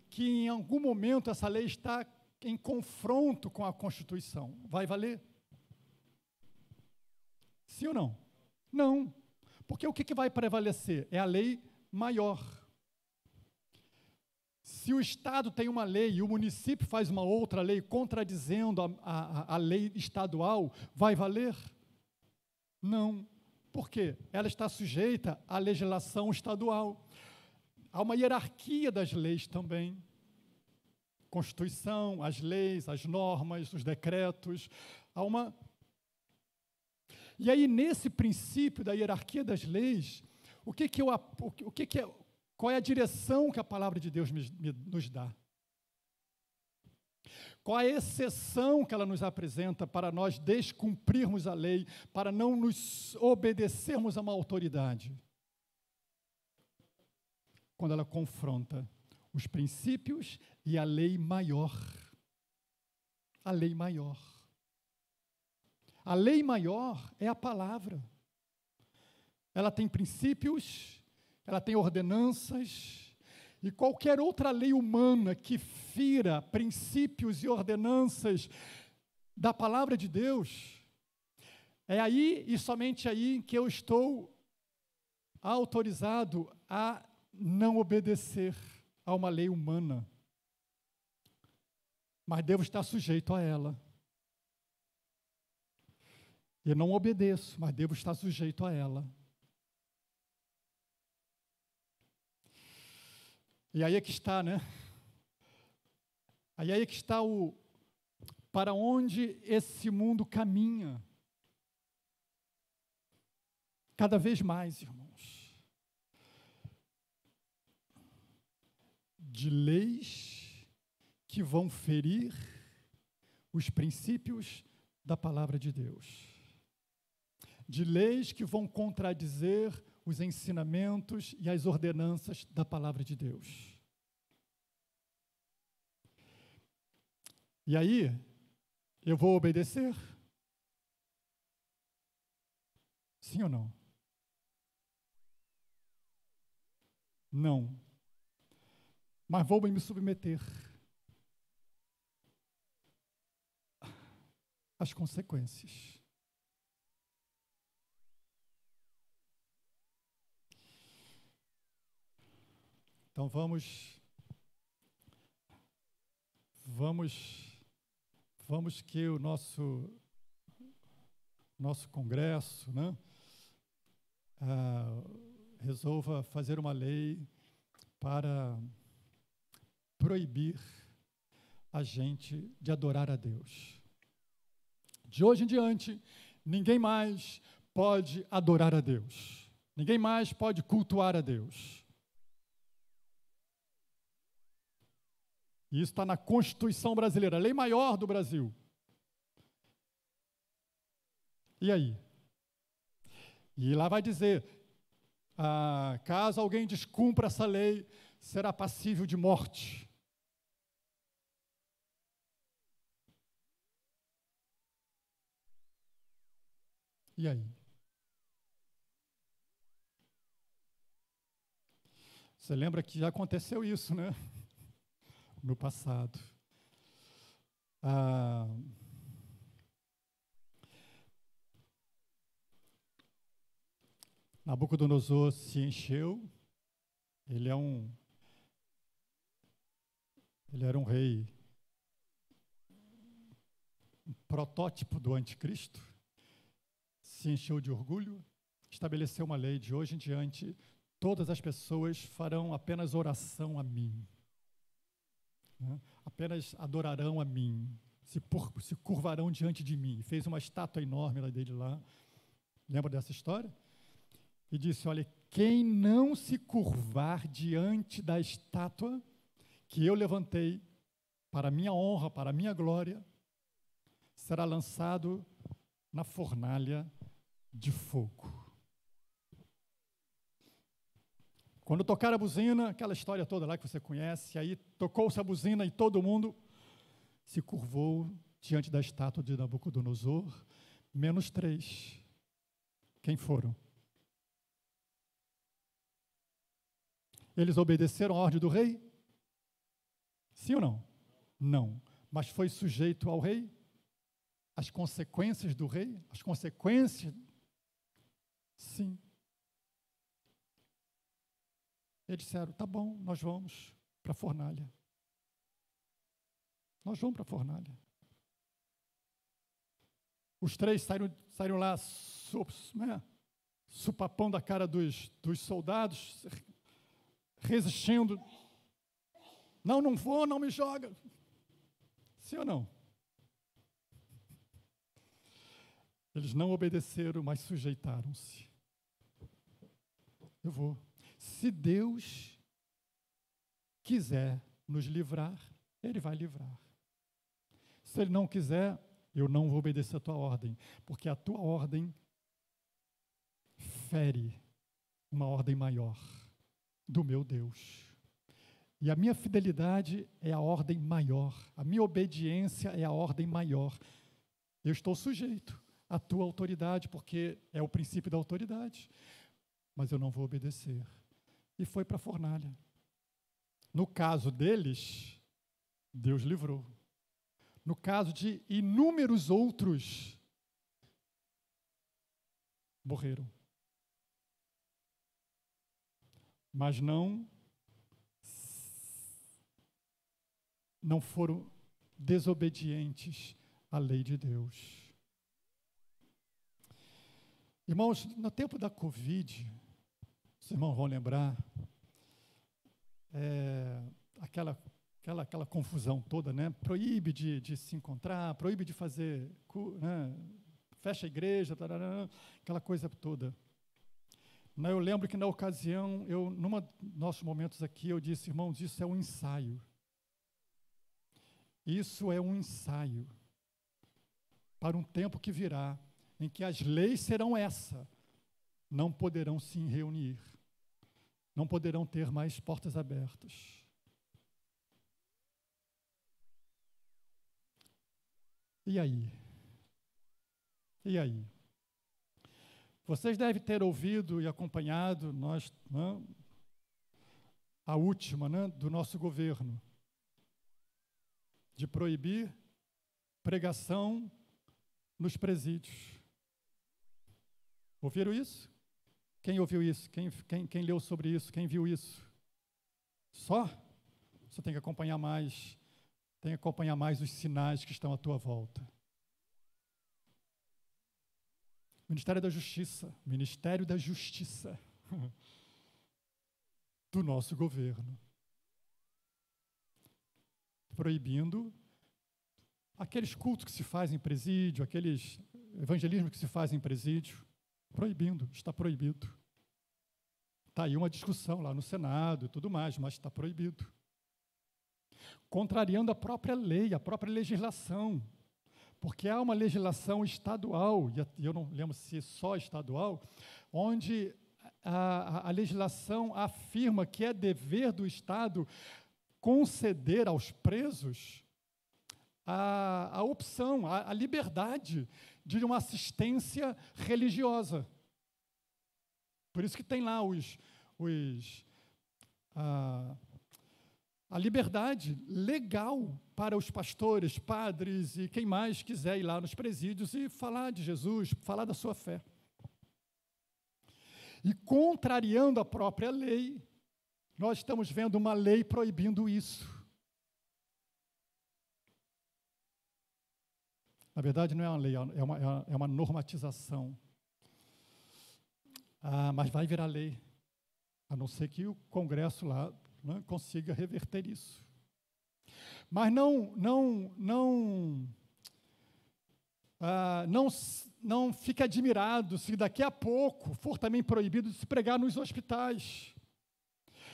que em algum momento essa lei está em confronto com a Constituição. Vai valer? Sim ou não? Não. Porque o que vai prevalecer? É a lei maior. Se o Estado tem uma lei e o município faz uma outra lei contradizendo a lei estadual, vai valer? Não. Por quê? Ela está sujeita à legislação estadual. Há uma hierarquia das leis também. Constituição, as leis, as normas, os decretos. E aí, nesse princípio da hierarquia das leis, qual é a direção que a palavra de Deus nos dá? Qual a exceção que ela nos apresenta para nós descumprirmos a lei, para não nos obedecermos a uma autoridade? Quando ela confronta os princípios e a lei maior. A lei maior. A lei maior é a palavra. Ela tem princípios, ela tem ordenanças, e qualquer outra lei humana que fira princípios e ordenanças da palavra de Deus, é aí e somente aí que eu estou autorizado a não obedecer a uma lei humana, mas devo estar sujeito a ela. Eu não obedeço, mas devo estar sujeito a ela. E aí é que está, né? Aí é que está para onde esse mundo caminha. Cada vez mais, irmãos. De leis que vão ferir os princípios da palavra de Deus. De leis que vão contradizer os ensinamentos e as ordenanças da palavra de Deus. E aí, eu vou obedecer? Sim ou não? Não. Mas vou me submeter às consequências. Então vamos que o nosso congresso, né, resolva fazer uma lei para proibir a gente de adorar a Deus. De hoje em diante, ninguém mais pode adorar a Deus. Ninguém mais pode cultuar a Deus. E isso está na Constituição brasileira, a lei maior do Brasil. E aí? E lá vai dizer, caso alguém descumpra essa lei, será passível de morte. E aí? Você lembra que já aconteceu isso, né? No passado. Nabucodonosor se encheu. Ele era um rei, um protótipo do anticristo. Se encheu de orgulho, estabeleceu uma lei: de hoje em diante, todas as pessoas farão apenas oração a mim. Né? Apenas adorarão a mim, se curvarão diante de mim. Fez uma estátua enorme dele lá. Lembra dessa história? E disse, olha, quem não se curvar diante da estátua que eu levantei para minha honra, para minha glória, será lançado na fornalha de fogo. Quando tocar a buzina, aquela história toda lá que você conhece, aí tocou-se a buzina e todo mundo se curvou diante da estátua de Nabucodonosor, menos 3. Quem foram? Eles obedeceram a ordem do rei? Sim ou não? Não. Mas foi sujeito ao rei? As consequências do rei? As consequências? Sim. Eles disseram, tá bom, nós vamos para a fornalha. Nós vamos para a fornalha. Os 3 saíram lá, supapão da cara dos soldados, resistindo. Não vou, não me joga. Sim ou não? Eles não obedeceram, mas sujeitaram-se. Eu vou. Se Deus quiser nos livrar, Ele vai livrar. Se Ele não quiser, eu não vou obedecer a tua ordem, porque a tua ordem fere uma ordem maior do meu Deus. E a minha fidelidade é a ordem maior, a minha obediência é a ordem maior. Eu estou sujeito à tua autoridade, porque é o princípio da autoridade, mas eu não vou obedecer. E foi para a fornalha. No caso deles, Deus livrou. No caso de inúmeros outros, morreram. Mas não foram desobedientes à lei de Deus. Irmãos, no tempo da Covid, os irmãos vão lembrar, aquela confusão toda, né? Proíbe de se encontrar, proíbe de fazer, né? Fecha a igreja, tarará, aquela coisa toda. Eu lembro que na ocasião, num dos nossos momentos aqui, eu disse, irmãos, isso é um ensaio. Isso é um ensaio para um tempo que virá, em que as leis serão essa, não poderão se reunir, não poderão ter mais portas abertas. E aí? E aí? Vocês devem ter ouvido e acompanhado a última, do nosso governo, de proibir pregação nos presídios. Ouviram isso? Quem ouviu isso? Quem leu sobre isso? Quem viu isso? Só? Você tem que acompanhar mais. Tem que acompanhar mais os sinais que estão à tua volta. Ministério da Justiça do nosso governo, proibindo aqueles cultos que se fazem em presídio, aqueles evangelismos que se fazem em presídio, proibindo, está proibido. Está aí uma discussão lá no Senado e tudo mais, mas está proibido. Contrariando a própria lei, a própria legislação, porque há uma legislação estadual, e eu não lembro se é só estadual, onde a legislação afirma que é dever do Estado conceder aos presos a opção, a liberdade de uma assistência religiosa. Por isso que tem lá a liberdade legal para os pastores, padres e quem mais quiser ir lá nos presídios e falar de Jesus, falar da sua fé. E contrariando a própria lei, nós estamos vendo uma lei proibindo isso. Na verdade, não é uma lei, é uma normatização. Mas vai virar lei, a não ser que o Congresso lá consiga reverter isso. Mas não fique admirado se daqui a pouco for também proibido de se pregar nos hospitais.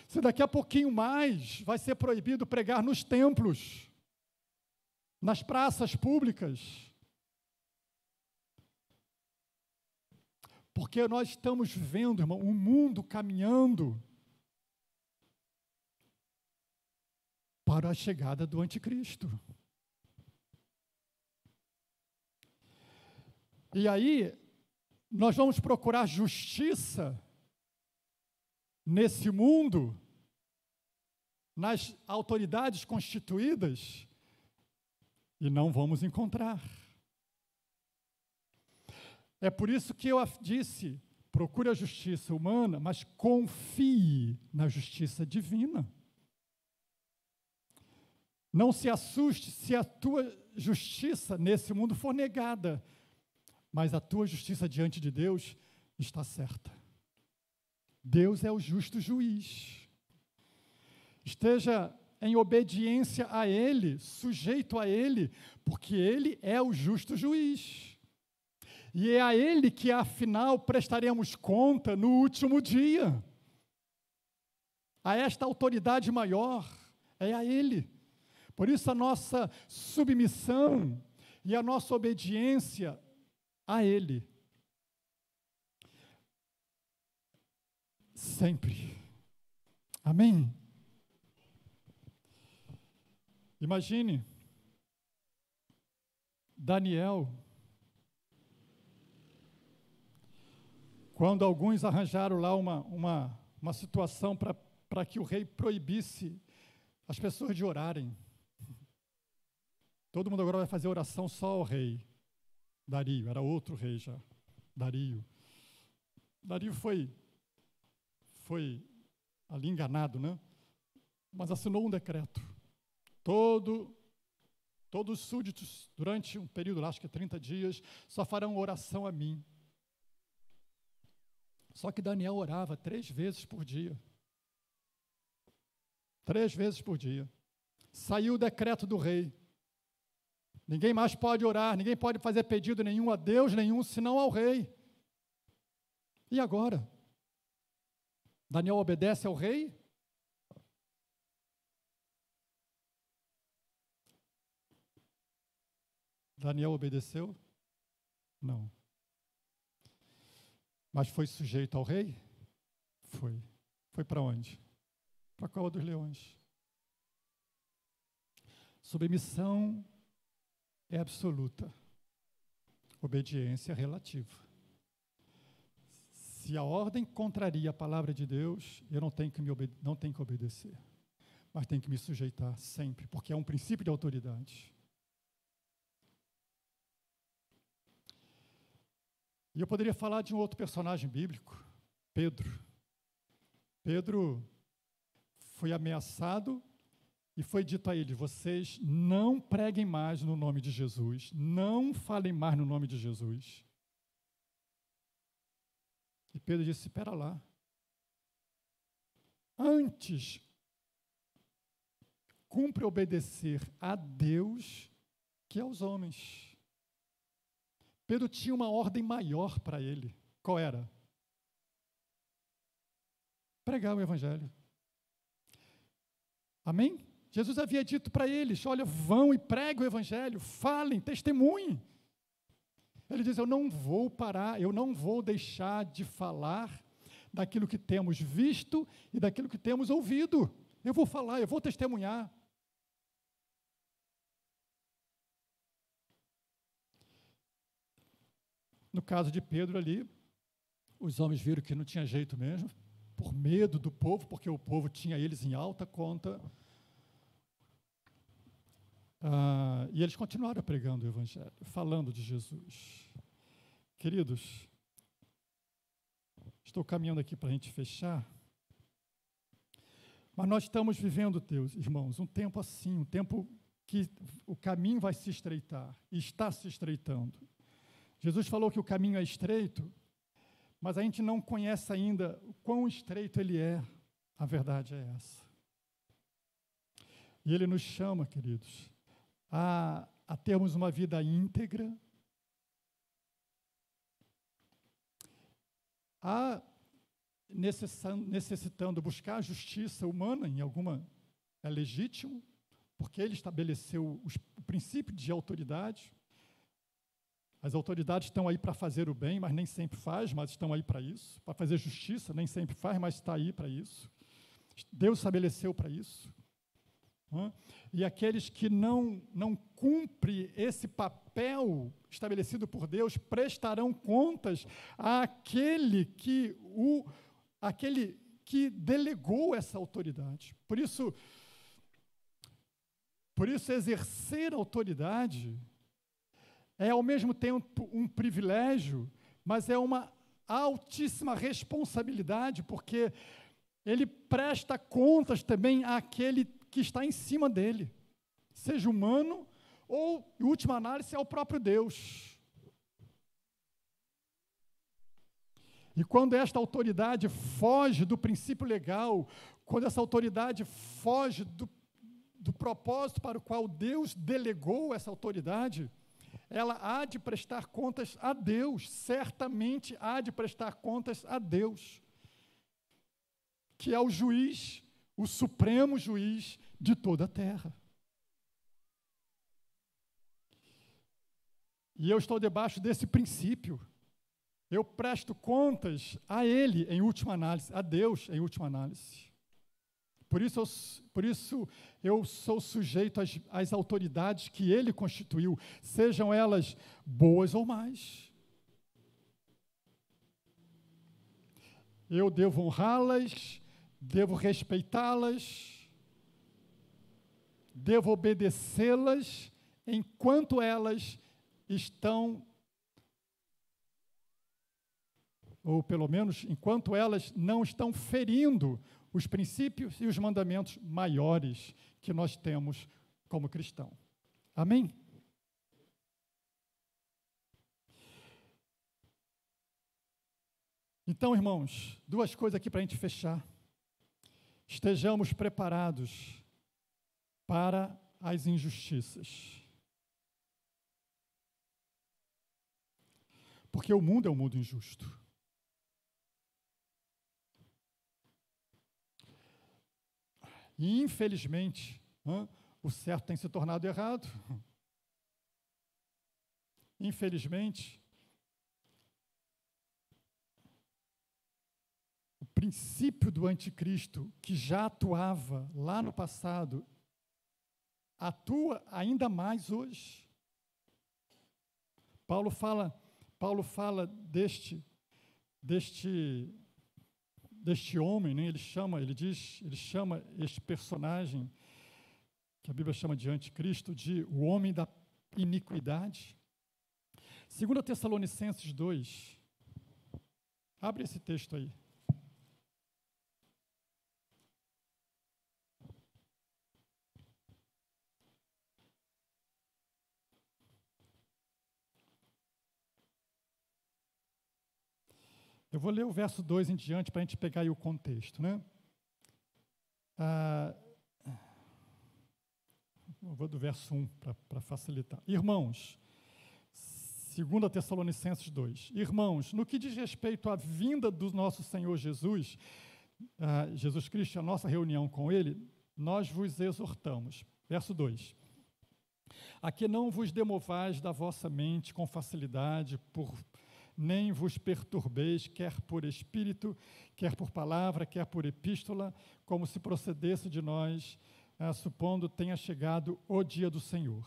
Se daqui a pouquinho mais vai ser proibido pregar nos templos, nas praças públicas. Porque nós estamos vendo, irmão, um mundo caminhando para a chegada do anticristo. E aí, nós vamos procurar justiça nesse mundo, nas autoridades constituídas, e não vamos encontrar. É por isso que eu disse, procure a justiça humana, mas confie na justiça divina. Não se assuste se a tua justiça nesse mundo for negada, mas a tua justiça diante de Deus está certa. Deus é o justo juiz. Esteja em obediência a Ele, sujeito a Ele, porque Ele é o justo juiz. E é a Ele que, afinal, prestaremos conta no último dia. A esta autoridade maior, é a Ele. Por isso a nossa submissão e a nossa obediência a Ele. Sempre. Amém? Imagine Daniel, quando alguns arranjaram lá uma situação para que o rei proibisse as pessoas de orarem. Todo mundo agora vai fazer oração só ao rei. Dario, era outro rei já. Dario foi ali enganado, né? Mas assinou um decreto. Todos os súditos, durante um período, acho que 30 dias, só farão oração a mim. Só que Daniel orava 3 vezes por dia. 3 vezes por dia. Saiu o decreto do rei. Ninguém mais pode orar, ninguém pode fazer pedido nenhum a Deus nenhum, senão ao rei. E agora? Daniel obedece ao rei? Daniel obedeceu? Não. Mas foi sujeito ao rei? Foi. Foi para onde? Para a cova dos leões. Submissão é absoluta. Obediência é relativa. Se a ordem contraria a palavra de Deus, eu não tenho que obedecer. Mas tenho que me sujeitar sempre, porque é um princípio de autoridade. E eu poderia falar de um outro personagem bíblico, Pedro. Pedro foi ameaçado e foi dito a ele: vocês não preguem mais no nome de Jesus, não falem mais no nome de Jesus. E Pedro disse: espera lá. Antes, cumpre obedecer a Deus que aos homens. Pedro tinha uma ordem maior para ele. Qual era? Pregar o evangelho. Amém? Jesus havia dito para eles: olha, vão e preguem o evangelho, falem, testemunhem. Ele diz: eu não vou parar, eu não vou deixar de falar daquilo que temos visto e daquilo que temos ouvido. Eu vou falar, eu vou testemunhar. No caso de Pedro ali, os homens viram que não tinha jeito mesmo, por medo do povo, porque o povo tinha eles em alta conta. E eles continuaram pregando o evangelho, falando de Jesus. Queridos, estou caminhando aqui para a gente fechar, mas nós estamos vivendo, Deus, irmãos, um tempo assim, um tempo que o caminho vai se estreitar, e está se estreitando. Jesus falou que o caminho é estreito, mas a gente não conhece ainda o quão estreito ele é. A verdade é essa. E ele nos chama, queridos, a termos uma vida íntegra, a necessitando buscar a justiça humana, é legítimo, porque ele estabeleceu o princípio de autoridade. As autoridades estão aí para fazer o bem, mas nem sempre faz, mas estão aí para isso. Para fazer justiça, nem sempre faz, mas está aí para isso. Deus estabeleceu para isso. E aqueles que não cumprem esse papel estabelecido por Deus prestarão contas àquele que delegou essa autoridade. Por isso exercer autoridade é ao mesmo tempo um privilégio, mas é uma altíssima responsabilidade, porque ele presta contas também àquele que está em cima dele, seja humano ou, em última análise, ao próprio Deus. E quando esta autoridade foge do princípio legal, quando essa autoridade foge do propósito para o qual Deus delegou essa autoridade, ela há de prestar contas a Deus, certamente há de prestar contas a Deus, que é o juiz, o supremo juiz de toda a terra. E eu estou debaixo desse princípio. Eu presto contas a Ele, em última análise, a Deus, em última análise. Por isso eu sou sujeito às autoridades que Ele constituiu, sejam elas boas ou más. Eu devo honrá-las, devo respeitá-las, devo obedecê-las, enquanto elas estão, ou pelo menos enquanto elas não estão ferindo os princípios e os mandamentos maiores que nós temos como cristão. Amém? Então, irmãos, duas coisas aqui para a gente fechar. Estejamos preparados para as injustiças. Porque o mundo é um mundo injusto. E, infelizmente, o certo tem se tornado errado. Infelizmente, o princípio do anticristo, que já atuava lá no passado, atua ainda mais hoje. Paulo fala deste homem, né? Ele chama este personagem, que a Bíblia chama de anticristo, de o homem da iniquidade. 2 Tessalonicenses 2, abre esse texto aí. Eu vou ler o verso 2 em diante para a gente pegar aí o contexto, né? Eu vou do verso 1 para facilitar. Irmãos, 2 Tessalonicenses 2. Irmãos, no que diz respeito à vinda do nosso Senhor Jesus, Jesus Cristo, a nossa reunião com Ele, nós vos exortamos. Verso 2. A que não vos demovais da vossa mente com facilidade, nem vos perturbeis, quer por espírito, quer por palavra, quer por epístola, como se procedesse de nós, supondo tenha chegado o dia do Senhor.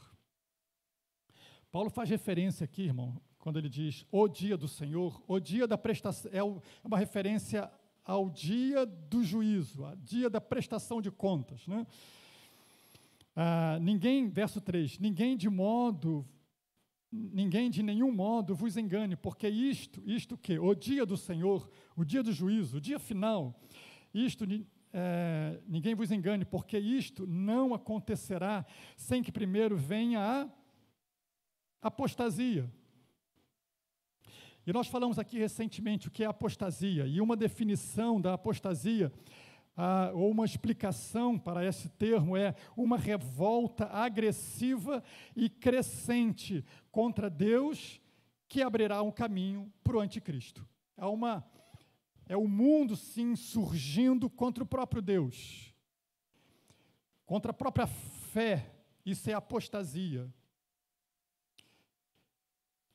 Paulo faz referência aqui, irmão, quando ele diz o dia do Senhor, o dia da prestação, é uma referência ao dia do juízo, ao dia da prestação de contas, né? Verso 3, ninguém de nenhum modo vos engane, porque isto que? O dia do Senhor, o dia do juízo, o dia final, ninguém vos engane, porque isto não acontecerá sem que primeiro venha a apostasia. E nós falamos aqui recentemente o que é apostasia, e uma definição da apostasia, ou uma explicação para esse termo, é uma revolta agressiva e crescente contra Deus, que abrirá um caminho para o anticristo. É o mundo se insurgindo contra o próprio Deus, contra a própria fé. Isso é apostasia.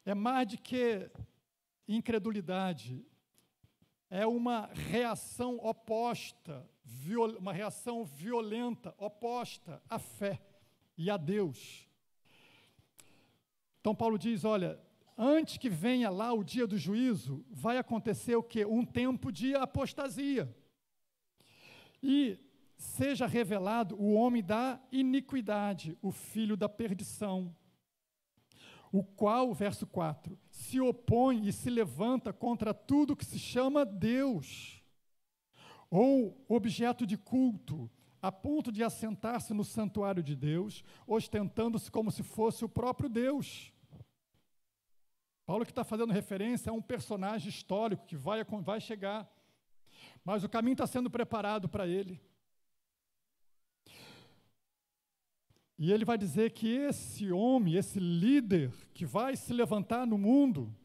É mais do que incredulidade, é uma reação oposta, uma reação violenta, oposta à fé e a Deus. Então Paulo diz, olha, antes que venha lá o dia do juízo, vai acontecer o quê? Um tempo de apostasia. E seja revelado o homem da iniquidade, o filho da perdição, o qual, verso 4, se opõe e se levanta contra tudo que se chama Deus, ou objeto de culto, a ponto de assentar-se no santuário de Deus, ostentando-se como se fosse o próprio Deus. Paulo que está fazendo referência a um personagem histórico que vai chegar, mas o caminho está sendo preparado para ele. E ele vai dizer que esse homem, esse líder que vai se levantar no mundo,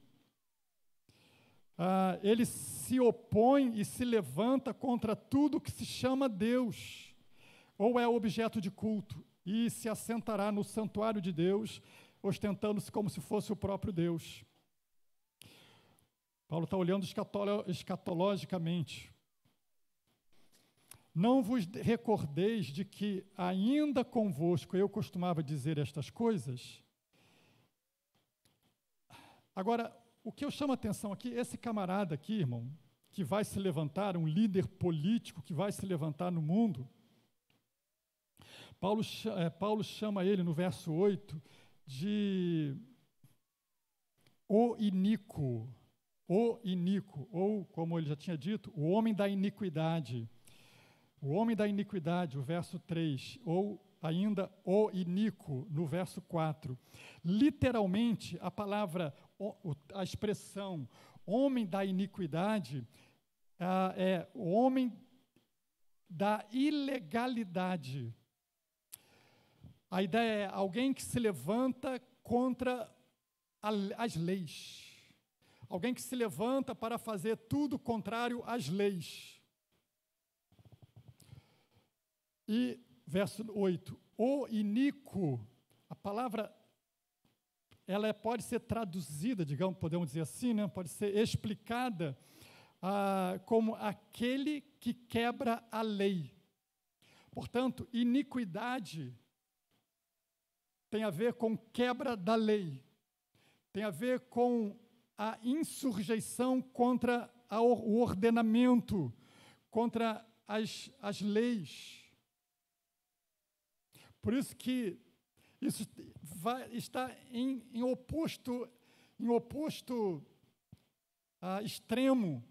ele se opõe e se levanta contra tudo que se chama Deus, ou é objeto de culto, e se assentará no santuário de Deus, ostentando-se como se fosse o próprio Deus. Paulo está olhando escatologicamente. Não vos recordeis de que ainda convosco eu costumava dizer estas coisas? Agora, o que eu chamo a atenção aqui, esse camarada aqui, irmão, que vai se levantar, um líder político que vai se levantar no mundo, Paulo chama ele no verso 8 de o iníquo, ou como ele já tinha dito, o homem da iniquidade. O homem da iniquidade, o verso 3, ou ainda o iníquo, no verso 4. Literalmente, a palavra a expressão homem da iniquidade é o homem da ilegalidade. A ideia é alguém que se levanta contra as leis. Alguém que se levanta para fazer tudo contrário às leis. E verso 8, o iníquo, a palavra, ela pode ser traduzida, digamos, podemos dizer assim, né? Pode ser explicada como aquele que quebra a lei. Portanto, iniquidade tem a ver com quebra da lei, tem a ver com a insurreição contra o ordenamento, contra as leis. Por isso que isso está em oposto extremo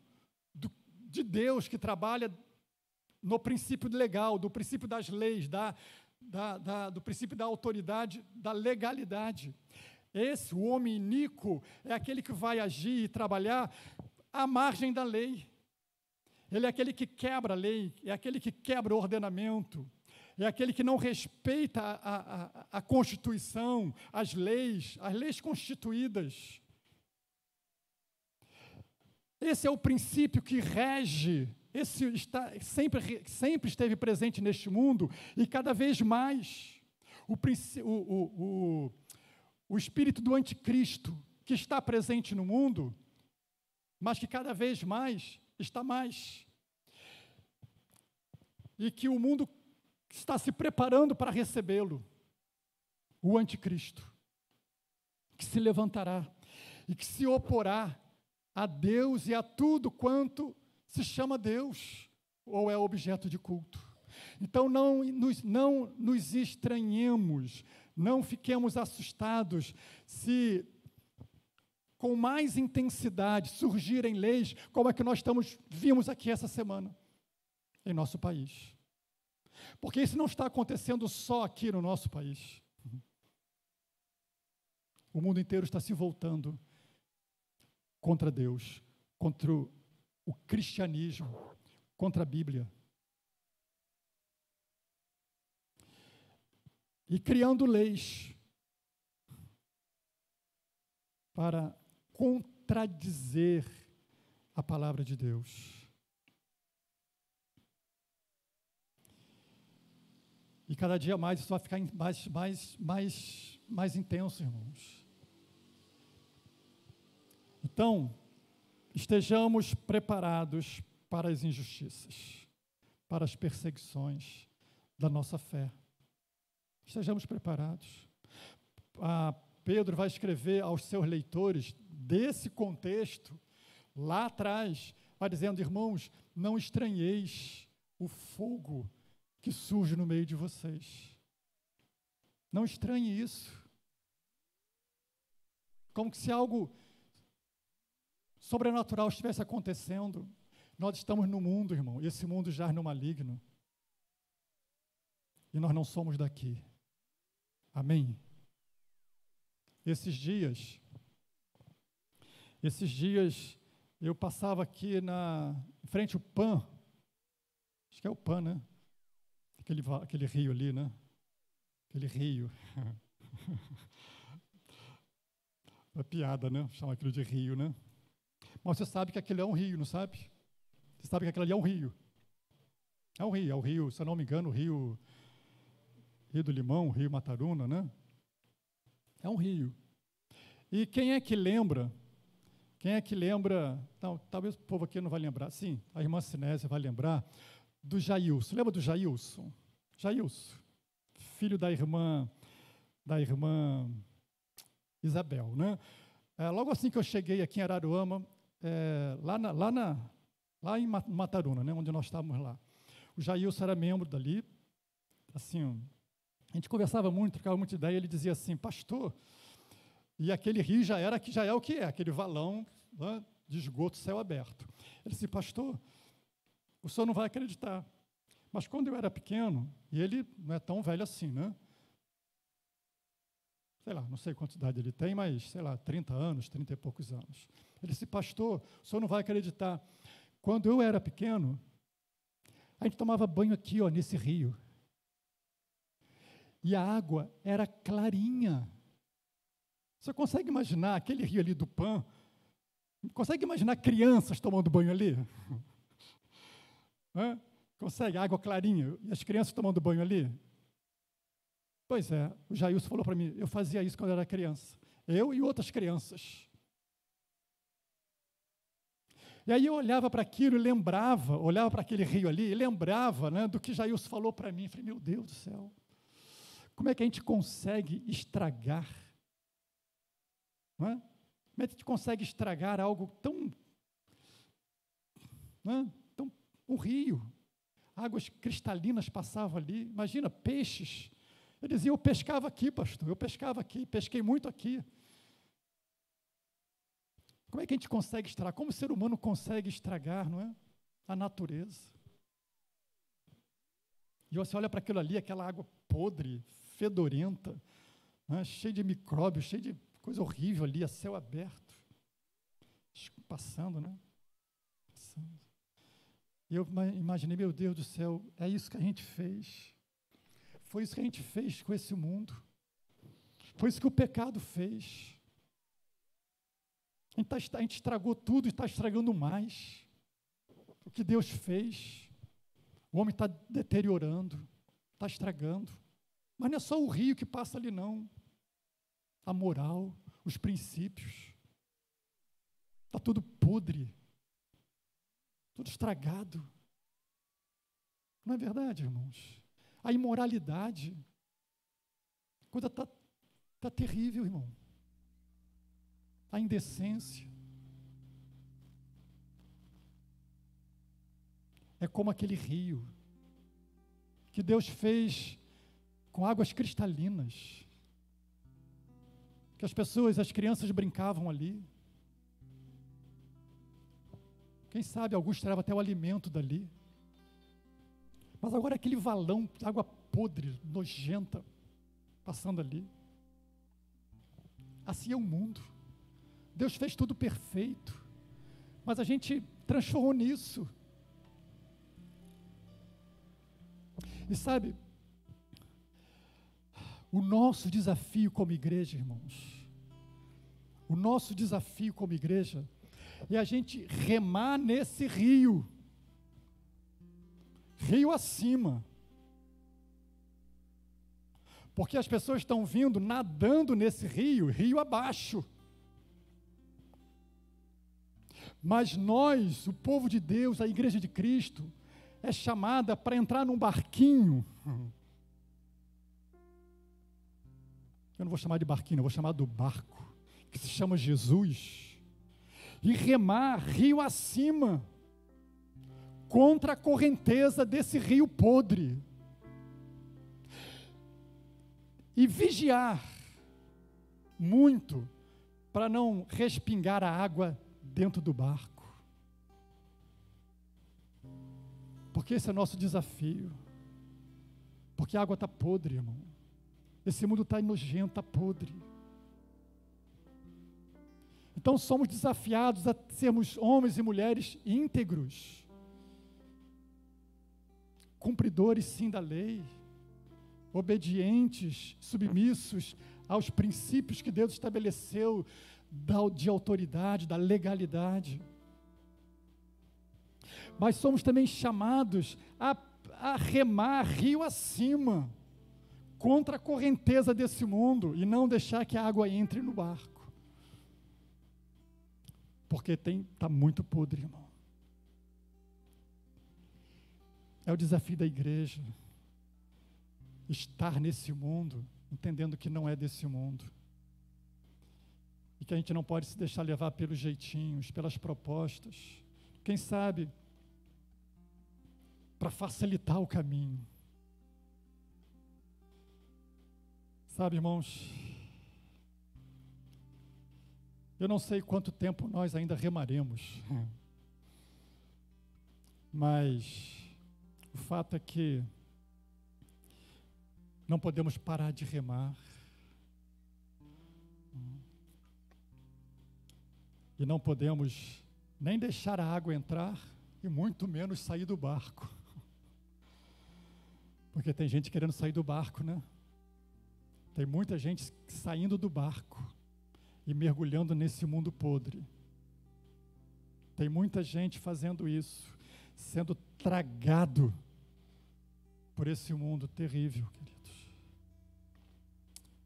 de Deus, que trabalha no princípio legal, do princípio das leis, do princípio da autoridade, da legalidade. O homem iníquo, é aquele que vai agir e trabalhar à margem da lei. Ele é aquele que quebra a lei, é aquele que quebra o ordenamento, é aquele que não respeita a Constituição, as leis constituídas. Esse é o princípio que rege, sempre esteve presente neste mundo, e cada vez mais o espírito do anticristo, que está presente no mundo, mas que cada vez mais está mais. E que o mundo está se preparando para recebê-lo, o anticristo, que se levantará e que se oporá a Deus e a tudo quanto se chama Deus ou é objeto de culto. Então não nos estranhemos, não fiquemos assustados se com mais intensidade surgirem leis como a que nós vimos aqui essa semana em nosso país. Porque isso não está acontecendo só aqui no nosso país. O mundo inteiro está se voltando contra Deus, contra o cristianismo, contra a Bíblia. E criando leis para contradizer a palavra de Deus. E cada dia mais isso vai ficar mais intenso, irmãos. Então, estejamos preparados para as injustiças, para as perseguições da nossa fé. Estejamos preparados. Pedro vai escrever aos seus leitores desse contexto, lá atrás, vai dizendo: irmãos, não estranheis o fogo que surge no meio de vocês. Não estranhe isso. Como se algo sobrenatural estivesse acontecendo. Nós estamos no mundo, irmão, e esse mundo jaz no maligno. E nós não somos daqui. Amém? Esses dias eu passava aqui em frente ao PAN, acho que é o PAN, né? Aquele rio ali, né? Aquele rio. É piada, né? Chama aquilo de rio, né? Mas você sabe que aquilo é um rio, não sabe? Você sabe que aquilo ali é um rio. É o rio, se eu não me engano, o rio do Limão, o rio Mataruna, né? É um rio. E quem é que lembra? Não, talvez o povo aqui não vai lembrar. Sim, a irmã Sinésia vai lembrar do Jailson. Lembra do Jailson? Jailson, filho da irmã Isabel, né? Logo assim que eu cheguei aqui em Araruama, lá em Mataruna, né, onde nós estávamos lá, o Jailson era membro dali, assim, a gente conversava muito, trocava muita ideia, e ele dizia assim: pastor, e aquele rio já é o que é, aquele valão, né, de esgoto, céu aberto. Ele disse: pastor, o senhor não vai acreditar, mas quando eu era pequeno, e ele não é tão velho assim, né? sei lá, não sei quanta idade ele tem, mas, sei lá, 30 anos, 30 e poucos anos. Ele disse, pastor, o senhor não vai acreditar. Quando eu era pequeno, a gente tomava banho aqui, ó, nesse rio. E a água era clarinha. Você consegue imaginar aquele rio ali do Pan? Consegue imaginar crianças tomando banho ali? Hã? Consegue? Água clarinha. E as crianças tomando banho ali? Pois é, o Jailson falou para mim, eu fazia isso quando eu era criança. Eu e outras crianças. E aí eu olhava para aquilo e lembrava, olhava para aquele rio ali e lembrava, né, do que Jailson falou para mim. Falei, meu Deus do céu, como é que a gente consegue estragar? Não é? Como é que a gente consegue estragar algo tão, né, tão um rio? Águas cristalinas passavam ali. Imagina, peixes. Eu dizia, eu pescava aqui, pastor, eu pescava aqui, pesquei muito aqui. Como é que a gente consegue estragar? Como o ser humano consegue estragar, não é? A natureza. E você olha para aquilo ali, aquela água podre, fedorenta, né? Cheia de micróbios, cheia de coisa horrível ali, a céu aberto. Passando, né? Passando. E eu imaginei, meu Deus do céu, é isso que a gente fez. Foi isso que a gente fez com esse mundo. Foi isso que o pecado fez. A gente estragou tudo e está estragando mais. O que Deus fez, o homem está deteriorando, está estragando. Mas não é só o rio que passa ali, não. A moral, os princípios. Está tudo podre, tudo estragado. Não é verdade, irmãos? A imoralidade, a coisa está terrível, irmão. A indecência. É como aquele rio que Deus fez com águas cristalinas, que as pessoas, as crianças brincavam ali. Quem sabe alguns tiravam até o alimento dali. Mas agora aquele valão de água podre, nojenta, passando ali. Assim é o mundo. Deus fez tudo perfeito, mas a gente transformou nisso. E sabe, o nosso desafio como igreja, irmãos, o nosso desafio como igreja é a gente remar nesse rio, rio acima. Porque as pessoas estão vindo nadando nesse rio, rio abaixo. Mas nós, o povo de Deus, a igreja de Cristo, é chamada para entrar num barquinho. Eu não vou chamar de barquinho, eu vou chamar do barco, que se chama Jesus. E remar rio acima, contra a correnteza desse rio podre. E vigiar muito para não respingar a água dentro do barco. Porque esse é o nosso desafio. Porque a água está podre, irmão. Esse mundo está nojento, está podre. Então somos desafiados a sermos homens e mulheres íntegros, cumpridores sim da lei, obedientes, submissos aos princípios que Deus estabeleceu de autoridade, da legalidade. Mas somos também chamados a remar rio acima, contra a correnteza desse mundo, e não deixar que a água entre no barco. Porque está muito podre, irmão. É o desafio da igreja, estar nesse mundo, entendendo que não é desse mundo. E que a gente não pode se deixar levar pelos jeitinhos, pelas propostas. Quem sabe, para facilitar o caminho. Sabe, irmãos, eu não sei quanto tempo nós ainda remaremos, mas o fato é que não podemos parar de remar. E não podemos nem deixar a água entrar e muito menos sair do barco. Porque tem gente querendo sair do barco, né? Tem muita gente saindo do barco e mergulhando nesse mundo podre. Tem muita gente fazendo isso, sendo tragado por esse mundo terrível, queridos.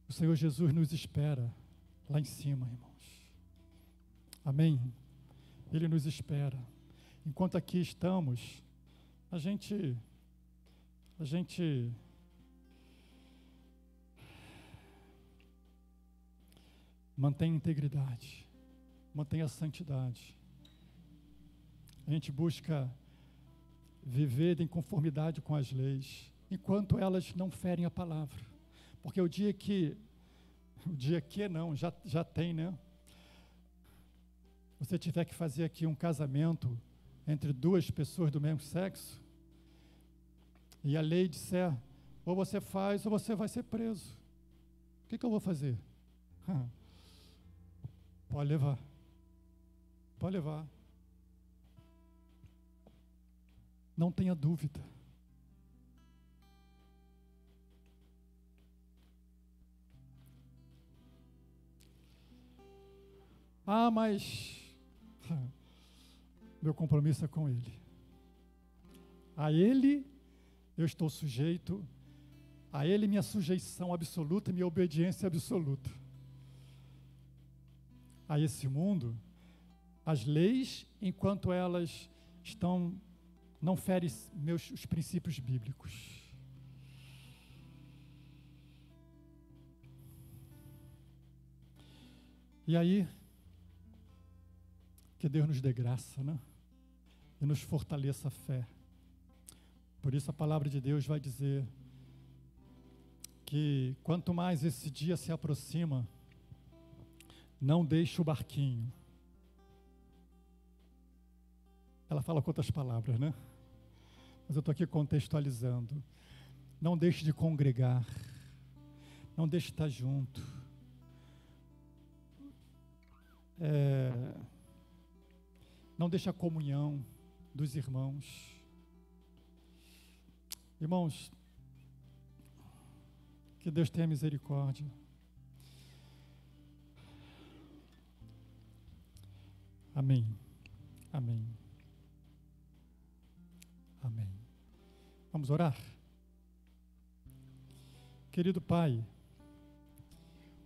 O Senhor Jesus nos espera lá em cima, irmãos. Amém? Ele nos espera. Enquanto aqui estamos, a gente mantém a integridade, mantém a santidade. A gente busca viver em conformidade com as leis, enquanto elas não ferem a palavra. Porque o dia que não, já tem, né? Você tiver que fazer aqui um casamento entre duas pessoas do mesmo sexo, e a lei disser, ou você faz ou você vai ser preso. O que eu vou fazer? Pode levar. Pode levar. Não tenha dúvida. Ah, mas meu compromisso é com Ele. A Ele eu estou sujeito, a Ele minha sujeição absoluta e minha obediência absoluta. A esse mundo, as leis, enquanto elas não ferem os princípios bíblicos. E aí, que Deus nos dê graça, né? E nos fortaleça a fé. Por isso a palavra de Deus vai dizer que quanto mais esse dia se aproxima, não deixe o barquinho. Ela fala com outras palavras, né? Mas eu estou aqui contextualizando. Não deixe de congregar. Não deixe de estar junto. Não deixe a comunhão dos irmãos. Irmãos, que Deus tenha misericórdia. Amém. Amém. Amém. Vamos orar? Querido Pai,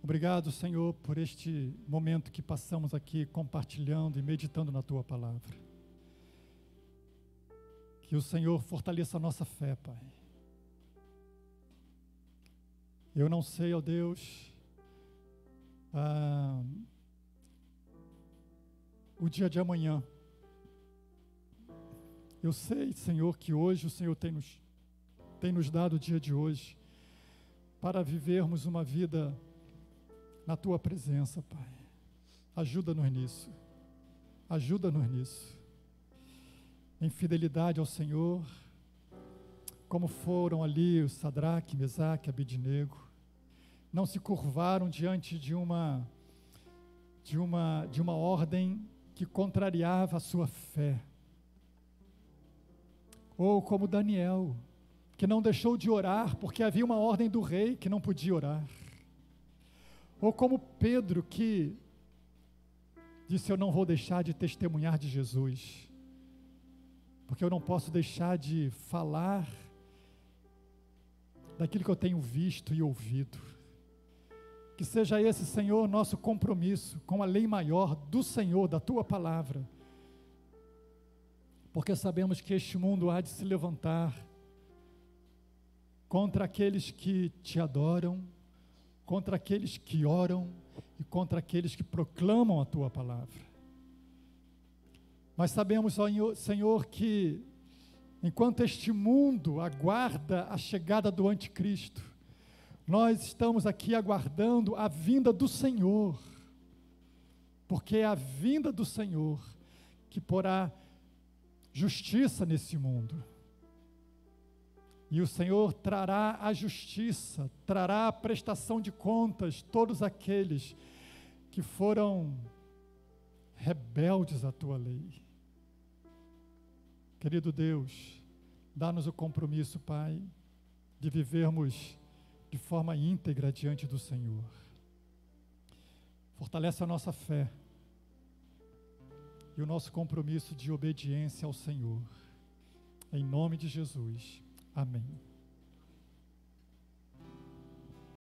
obrigado, Senhor, por este momento que passamos aqui compartilhando e meditando na Tua palavra. Que o Senhor fortaleça a nossa fé, Pai. Eu não sei, ó Deus, o dia de amanhã. Eu sei, Senhor, que hoje o Senhor tem nos dado o dia de hoje para vivermos uma vida na Tua presença, Pai. Ajuda-nos nisso. Ajuda-nos nisso. Em fidelidade ao Senhor, como foram ali o Sadraque, Mesaque, Abednego, não se curvaram diante de uma ordem que contrariava a sua fé. Ou como Daniel, que não deixou de orar porque havia uma ordem do rei que não podia orar. Ou como Pedro, que disse, eu não vou deixar de testemunhar de Jesus, porque eu não posso deixar de falar daquilo que eu tenho visto e ouvido. Que seja esse, Senhor, nosso compromisso com a lei maior do Senhor, da Tua palavra, porque sabemos que este mundo há de se levantar contra aqueles que Te adoram, contra aqueles que oram e contra aqueles que proclamam a Tua palavra. Mas sabemos, Senhor, que enquanto este mundo aguarda a chegada do anticristo, nós estamos aqui aguardando a vinda do Senhor, porque é a vinda do Senhor que porá justiça nesse mundo. E o Senhor trará a justiça, trará a prestação de contas, todos aqueles que foram rebeldes à tua lei. Querido Deus, dá-nos o compromisso, Pai, de vivermos de forma íntegra diante do Senhor. Fortalece a nossa fé e o nosso compromisso de obediência ao Senhor. Em nome de Jesus. Amém.